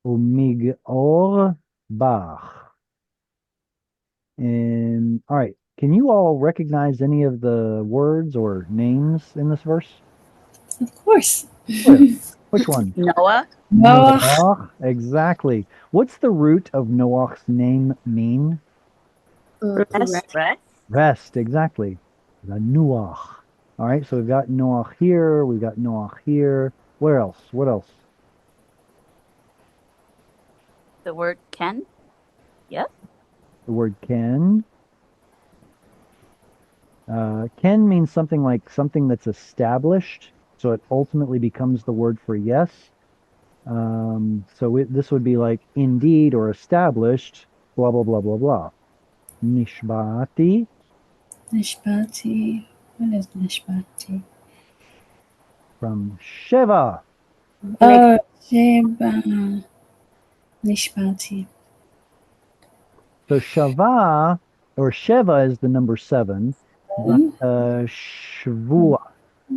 Umigor bach. And all right, can you all recognize any of the words or names in this verse? Of course. Sure. Which one? Noah. Noah. Noah. Exactly. What's the root of Noah's name mean? Rest. Right. Rest. Exactly. The Nuach. All right, so we've got Noach here. We've got Noach here. Where else? What else? The word Ken. Yep. The word Ken. Ken means something like something that's established. So it ultimately becomes the word for yes. This would be like indeed or established, blah, blah, blah, blah, blah. Nishbati Nishpati. What is Nishpati? from Sheva. Oh, Sheba. Nishpati. So Shava or Sheva is the number seven, but Hmm? Shavua.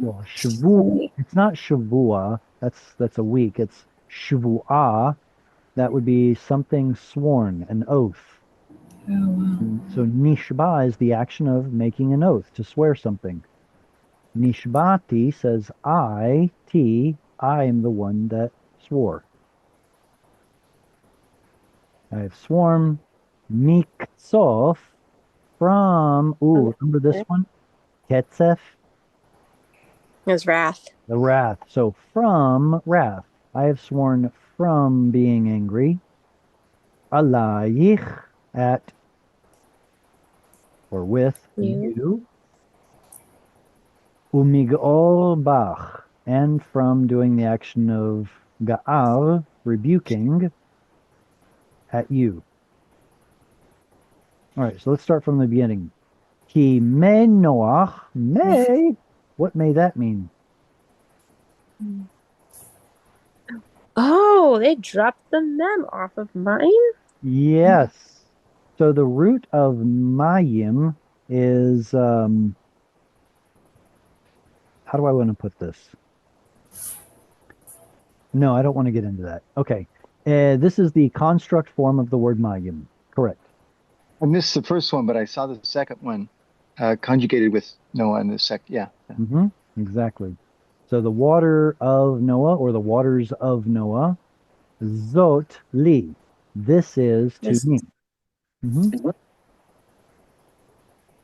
Well, Shavu. It's not Shavua. That's a week. It's Shavua. That would be something sworn, an oath. Oh, wow. So Nishba is the action of making an oath to swear something. Nishbati says I am the one that swore. I have sworn. Miksof from, remember this one? Ketzef, His wrath. the wrath. So from wrath. I have sworn from being angry. Alayich at or with You. you. Umigol bach. And from doing the action of ga'al, rebuking at you. All right, so let's start from the beginning. Ki me Noach, may. What may that mean? Oh, they dropped the mem off of mine. Yes. So the root of mayim is, how do I want to put this? No, I don't want to get into that. Okay. This is the construct form of the word mayim. Correct. I missed the first one, but I saw the second one conjugated with Noah in the second. Yeah. hmm Exactly. So the water of Noah or the waters of Noah, zot li. This is to This me. hmm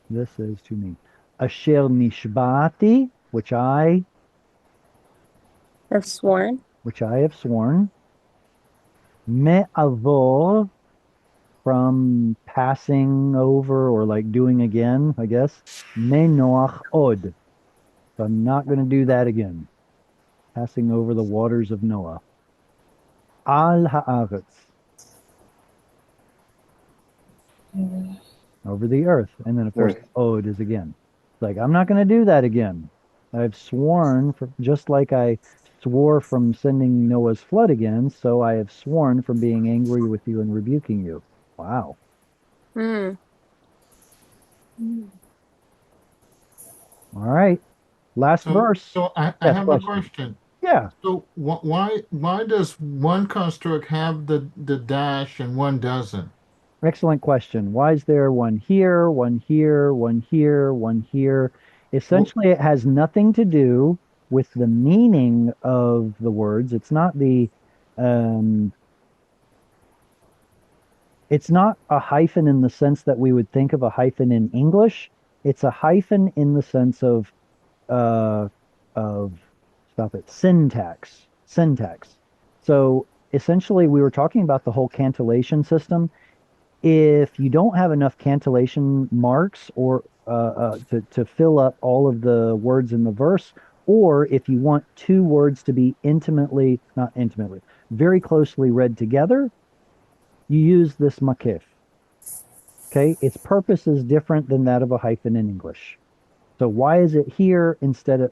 This is to me. Asher nishbati, I've sworn. which I have sworn. Me'avor, from passing over or like doing again, I guess. Me noach od. So I'm not going to do that again. Passing over the waters of Noah. Al haaretz, over the earth. And then, of course, Earth. od is again. Like, I'm not going to do that again. I've sworn, just like I swore from sending Noah's flood again, so I have sworn from being angry with you and rebuking you. Wow. Hmm. All right. Last So, verse. so I Yes, have a question. question. Yeah. So why does one construct have the dash and one doesn't? Excellent question. Why is there one here, one here, one here, one here? Well, Essentially, it has nothing to do with the meaning of the words. Um, it's not a hyphen in the sense that we would think of a hyphen in English. It's a hyphen in the sense uh, of stop it, syntax. Syntax. So essentially, we were talking about the whole cantillation system. If you don't have enough cantillation marks or to fill up all of the words in the verse, or if you want two words to be not intimately, very closely read together, you use this makif. Okay, its purpose is different than that of a hyphen in English. So why is it here instead of,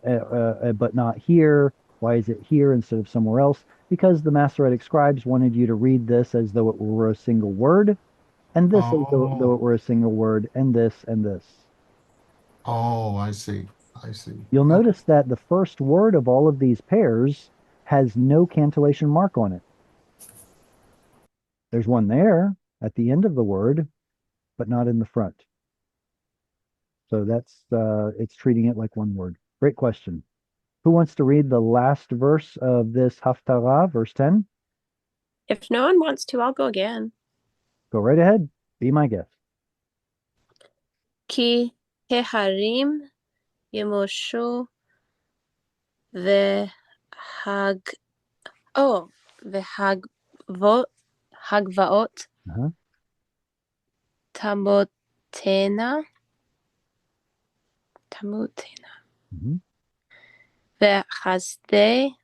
but not here? Why is it here instead of somewhere else? Because the Masoretic scribes wanted you to read this as though it were a single word, and this as though oh, it were a single word, and this and this. oh, I see. I see. You'll Okay. notice that the first word of all of these pairs has no cantillation mark on it. There's one there at the end of the word, but not in the front. So that's it's treating it like one word. Great question. Who wants to read the last verse of this Haftarah, verse 10? If no one wants to, I'll go again. Go right ahead. Be my guest. Ki heharim yemoshu vehag vehagvot hagvaot Uh-huh. tamotena Mhm. vechasde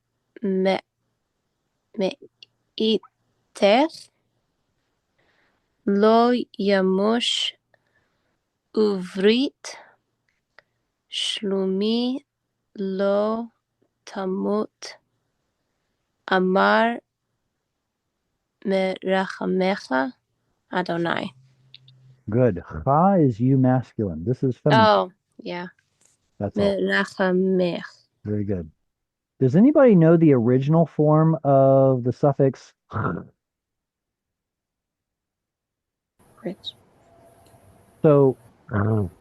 meitech lo yamush uvrit shlumi lo tamut amar merachamecha Adonai. Good. Cha is you masculine. This is feminine. Oh, yeah. That's all. Merachamech. Very good. Does anybody know the original form of the suffix? Rich. So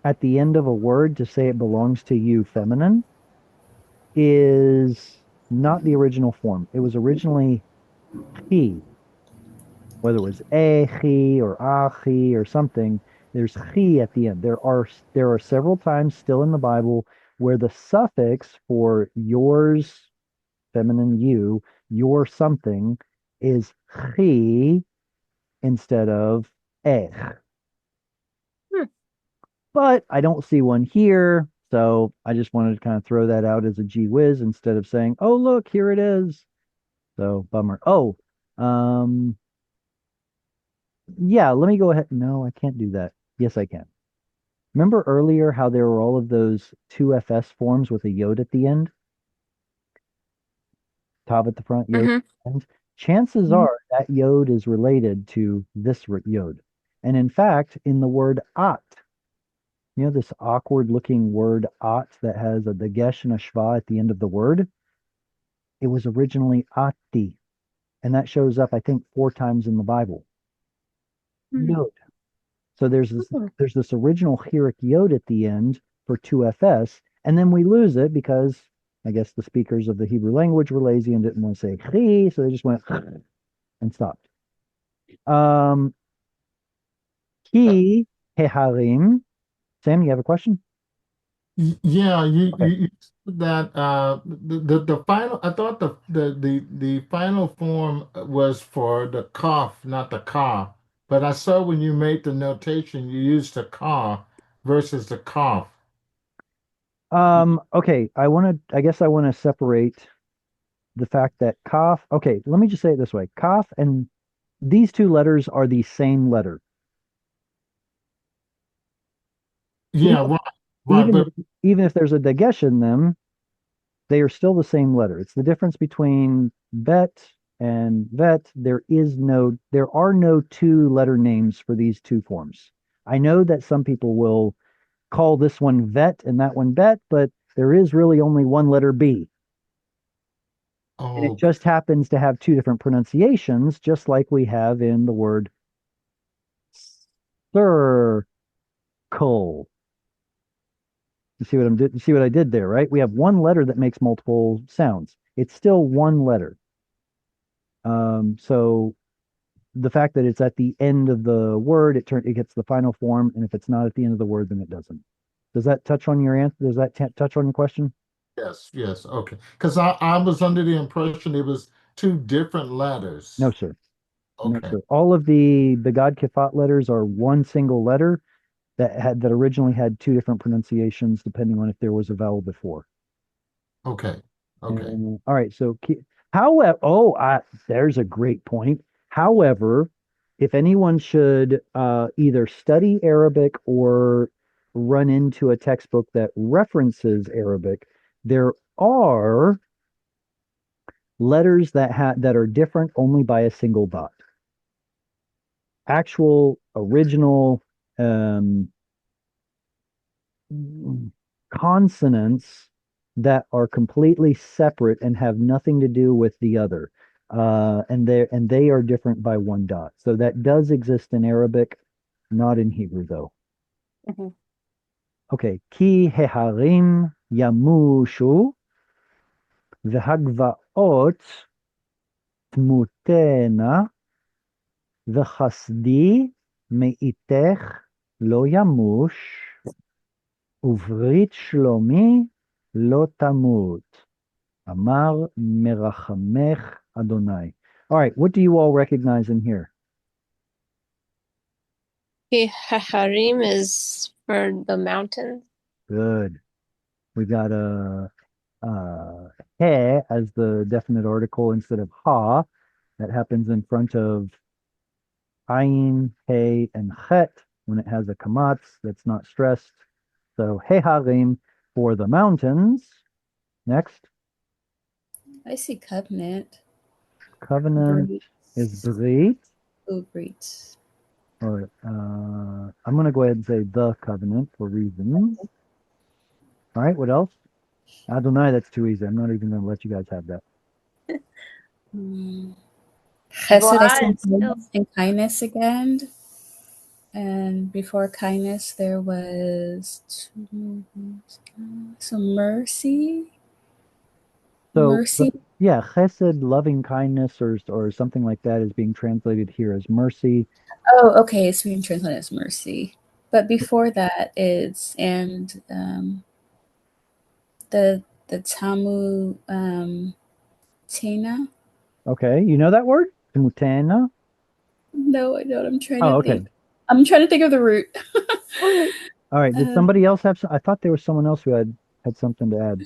at the end of a word to say it belongs to you, feminine, is not the original form. It was originally he, whether it was a he or achi or something. There's he at the end. There are several times still in the Bible where the suffix for yours, feminine you, your something is he instead of eh. Hmm. But I don't see one here. So I just wanted to kind of throw that out as a gee whiz instead of saying, oh, look, here it is. So bummer. Oh, um, yeah, let me go ahead. No, I can't do that. Yes, I can. Remember earlier how there were all of those 2FS forms with a yod at the end? Tav at the front, yod Mm-hmm. at the end. Chances Mhm. are that yod is related to this yod. And in fact, in the word at, this awkward looking word at that has a dagesh and a shva at the end of the word, it was originally ati. And that shows up, I think, 4 times in the Bible. Yod. So there's this original Hirik Yod at the end for 2FS, and then we lose it because I guess the speakers of the Hebrew language were lazy and didn't want to say chi, so they just went and stopped. Ki heharim. Sam, you have a question? Yeah, Okay. you said that the final. I thought the final form was for the cough, not the ka. But I saw when you made the notation, you used the ka versus the cough. Okay. I guess I want to separate the fact that kaf. Okay, let me just say it this way. Kaf and these two letters are the same letter. Yeah, Even right. But even if there's a dagesh in them, they are still the same letter. It's the difference between bet and vet. There are no two letter names for these two forms. I know that some people will call this one vet and that one bet, but there is really only one letter B. And it oh, just happens to have two different pronunciations, just like we have in the word circle. You see what I did there, right? We have one letter that makes multiple sounds. It's still one letter. So the fact that it's at the end of the word, it gets the final form, and if it's not at the end of the word, then it doesn't. Does that touch on your answer? Does that touch on your question? yes, yes, okay. Because I was under the impression it was two different No, letters. sir. No, Okay, sir. All of the Begad Kifat letters are one single letter that originally had two different pronunciations depending on if there was a vowel before. okay, okay. And, all right. So, however, there's a great point. However, if anyone should either study Arabic or run into a textbook that references Arabic, there are letters that are different only by a single dot. Actual original um, consonants that are completely separate and have nothing to do with the other. And they are different by one dot. So that does exist in Arabic, not in Hebrew though. Mhm. Okay, ki heharim yamushu v'hagvaot tmutena v'chasdi meitech lo yamush uvrit shlomi lo tamut. Amar merachamech Adonai. All right, what do you all recognize in here? Okay, Haharim is for the mountains. Good. We got a he as the definite article instead of ha. That happens in front of ayin, he, and chet when it has a kamatz that's not stressed. So heharim for the mountains. Next, I see covenant. covenant is Breeds. brit. Oh, breeds. Or I'm going to go ahead and say the covenant for reasons. All right, what else? Adonai, that's too easy. I'm not even going to let you guys have that. Chesed, I see Vlad still. goodness and kindness again. And before kindness, there was some mercy. So, Mercy. yeah, chesed, loving kindness, or something like that is being translated here as mercy. Oh, okay. It's being translated as mercy. But before that, it's the Tamu Tena. Okay, you know that word? Timutena? No, I don't. I'm trying to Oh, okay. think. I'm trying to think of the root. All right. Did somebody else have some? I thought there was someone else who had something to add.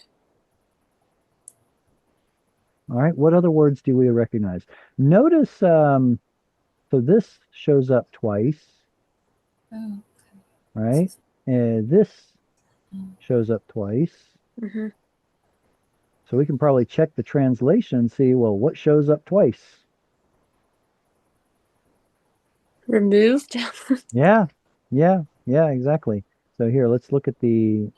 All right. What other words do we recognize? Notice, so this shows up twice, Oh, right? This shows up twice. Mm-hmm. So we can probably check the translation and see, well, what shows up twice? Removed. Yeah, yeah, exactly. So here, let's look at the,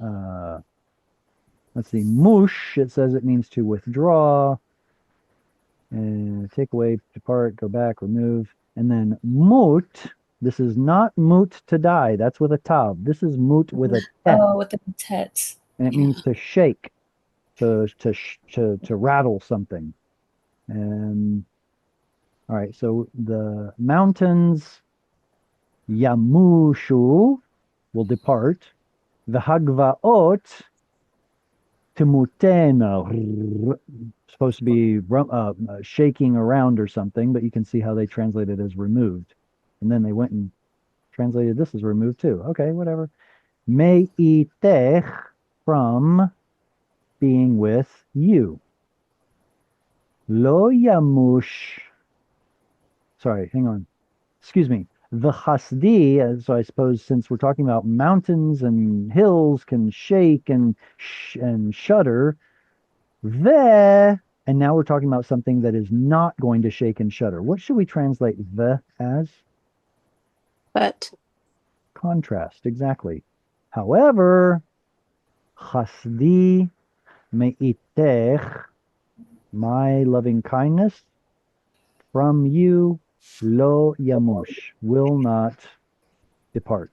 let's see, mush. It says it means to withdraw, and take away, depart, go back, remove. And then mut, this is not mut to die. That's with a tav. This is mut with a tet, oh, with the tet. and it Yeah. means to shake, to rattle something. And all right, so the mountains yamushu will depart. The hagvaot timutena, supposed to be shaking around or something, but you can see how they translate it as removed. And then they went and translated this as removed too. Okay, whatever. Me'itech, from being with you. Lo yamush. Sorry, hang on. Excuse me. The chasdi, so I suppose since we're talking about mountains and hills can shake and shudder, the, and now we're talking about something that is not going to shake and shudder. What should we translate the as? But Contrast, exactly. However, chasdi me'itech, my loving kindness from you, lo yamush, will not depart.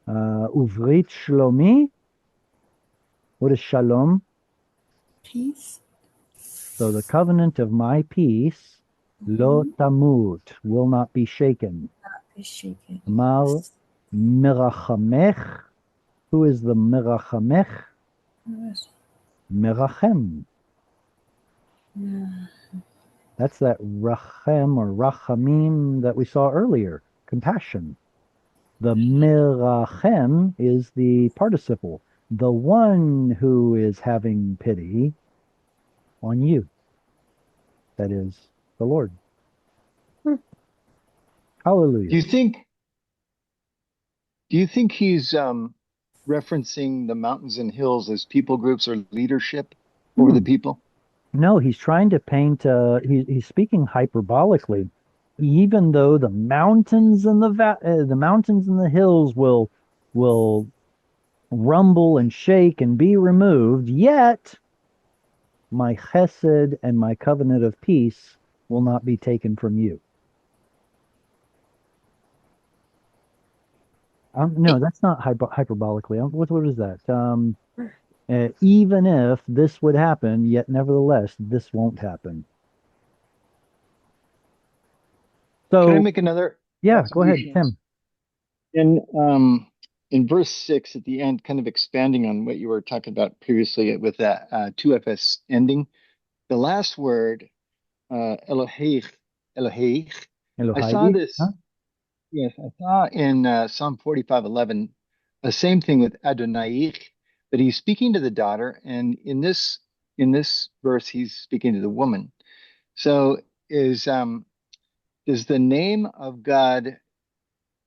Uvrit shlomi, what is shalom? Peace. So the covenant of my peace, lo tamut, will not be shaken. Is shaken. Amar merachamech, who is the merachamech? Merachem. Yeah. That's that rachem or rachamim that we saw earlier, compassion. The merachem is the participle, the one who is having pity on you. That is the Lord. Hmm. Hallelujah. Do you think he's referencing the mountains and hills as people groups or leadership over the people? No, he's trying to paint, he's speaking hyperbolically. Even though the mountains and the mountains and the hills will rumble and shake and be removed, yet my chesed and my covenant of peace will not be taken from you. No, that's not hyperbolically. What is that? Even if this would happen, yet nevertheless, this won't happen. Can I So, make another yeah, go ahead, observation? Tim. In verse 6 at the end, kind of expanding on what you were talking about previously with that 2FS ending, the last word, Elohei, Elohei, I saw Elohai, huh? this, yes, I saw in Psalm 45:11, the same thing with Adonai, but he's speaking to the daughter, and in this verse, he's speaking to the woman. So does the name of God,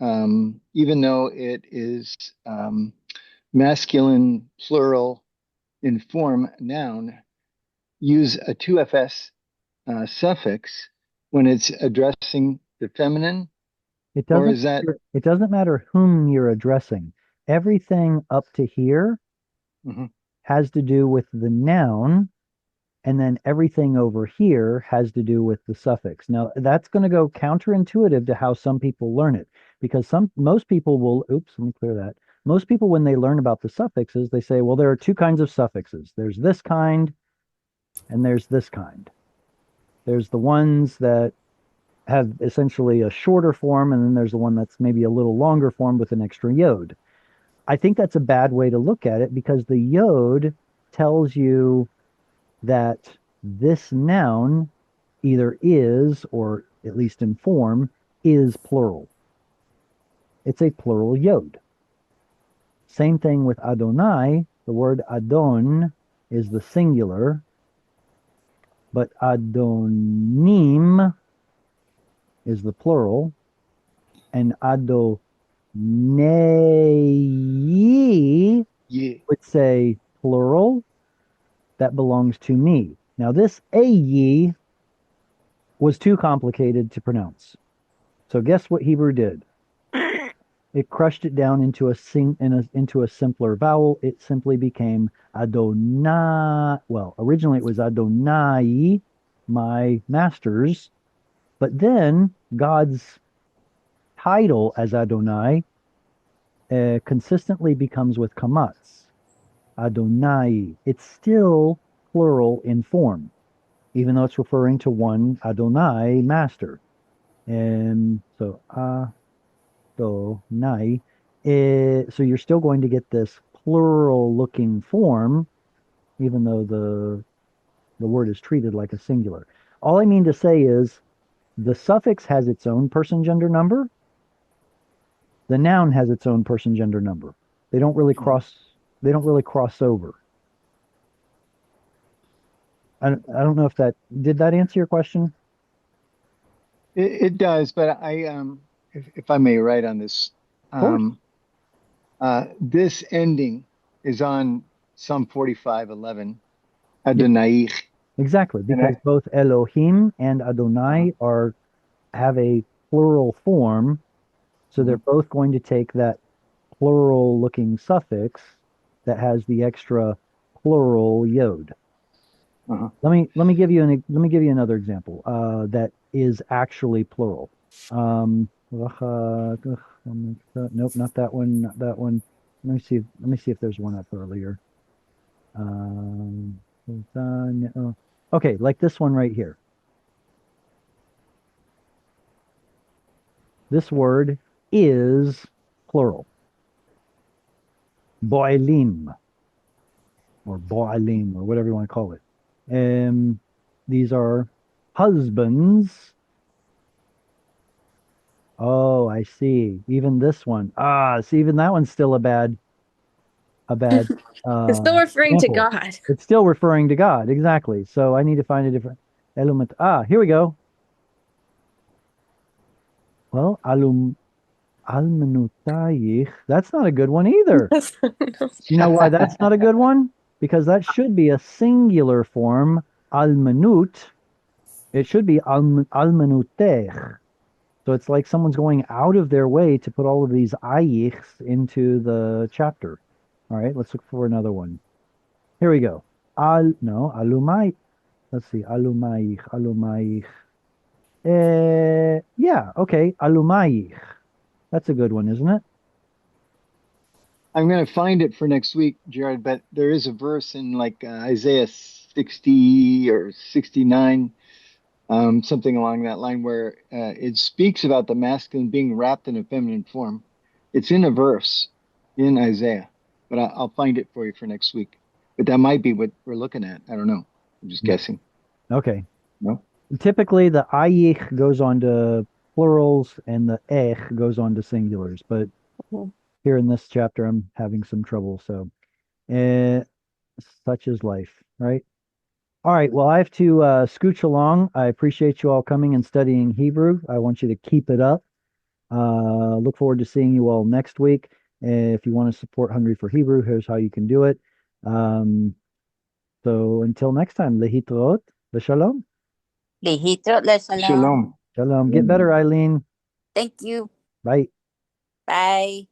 even though it is masculine, plural in form, noun, use a 2FS suffix when it's addressing the feminine, It or doesn't is that? it doesn't matter whom you're addressing. Everything up to here Mhm. has to do with the noun, and then everything over here has to do with the suffix. Now, that's going to go counterintuitive to how some people learn it, because most people will, oops, let me clear that. Most people, when they learn about the suffixes, they say, well, there are two kinds of suffixes. There's this kind and there's this kind. There's the ones that have essentially a shorter form, and then there's the one that's maybe a little longer form with an extra yod. I think that's a bad way to look at it, because the yod tells you that this noun either is, or at least in form, is plural. It's a plural yod. Same thing with Adonai. The word Adon is the singular, but Adonim is the plural, and Adonai Yeah. would say plural, that belongs to me. Now, this Ayi was too complicated to pronounce. So guess what Hebrew did? It crushed it down into into a simpler vowel. It simply became Adonai. Well, originally it was Adonai, my masters, but then God's title as Adonai consistently becomes with kamatz, Adonai. It's still plural in form, even though it's referring to one Adonai, master. And so Adonai. So you're still going to get this plural looking form, even though the word is treated like a singular. All I mean to say is the suffix has its own person gender number. The noun has its own person gender number. They don't really Mhm. cross over. I don't know if that did that answer your question? It does, but if I may write on this, Of course. this ending is on Psalm 45:11, Yeah, Adonai, exactly, and because both Elohim and uh, Adonai have a plural form, so they're mhm, both going to take that plural looking suffix that has the extra plural yod. uh-huh. Let me give you another example that is actually plural. Nope, not that one, not that one. Let me see if there's one up earlier. Um, okay, like this one right here. This word is plural. Boilim, or boilim, or whatever you want to call it. These are husbands. Oh, I see. Even this one. See, even that one's still a bad It's still referring to example. God. It's still referring to God, exactly. So I need to find a different element. Here we go. Well, almenutayich. That's not a good one either. You know why that's not a good one? Because that should be a singular form, almenut. It should be almenutech. So it's like someone's going out of their way to put all of these ayichs into the chapter. All right, let's look for another one. Here we go. No, alumai. Let's see. Alumaich. Yeah, okay. Alumaich. That's a good one, isn't it? I'm going to find it for next week, Jared, but there is a verse in like Isaiah 60 or 69, something along that line, where it speaks about the masculine being wrapped in a feminine form. It's in a verse in Isaiah, but I'll find it for you for next week. But that might be what we're looking at. I don't know. I'm just guessing. Okay. No? Typically, the ayich goes on to plurals and the ech goes on to singulars, but here in this chapter, I'm having some trouble. So, eh, such is life, right? All right. Well, I have to scooch along. I appreciate you all coming and studying Hebrew. I want you to keep it up. Look forward to seeing you all next week. If you want to support Hungry for Hebrew, here's how you can do it. So until next time, lehitrot, shalom. Lehitro leshalom. Shalom. Shalom. Get better, Eileen. Thank you. Bye. Bye.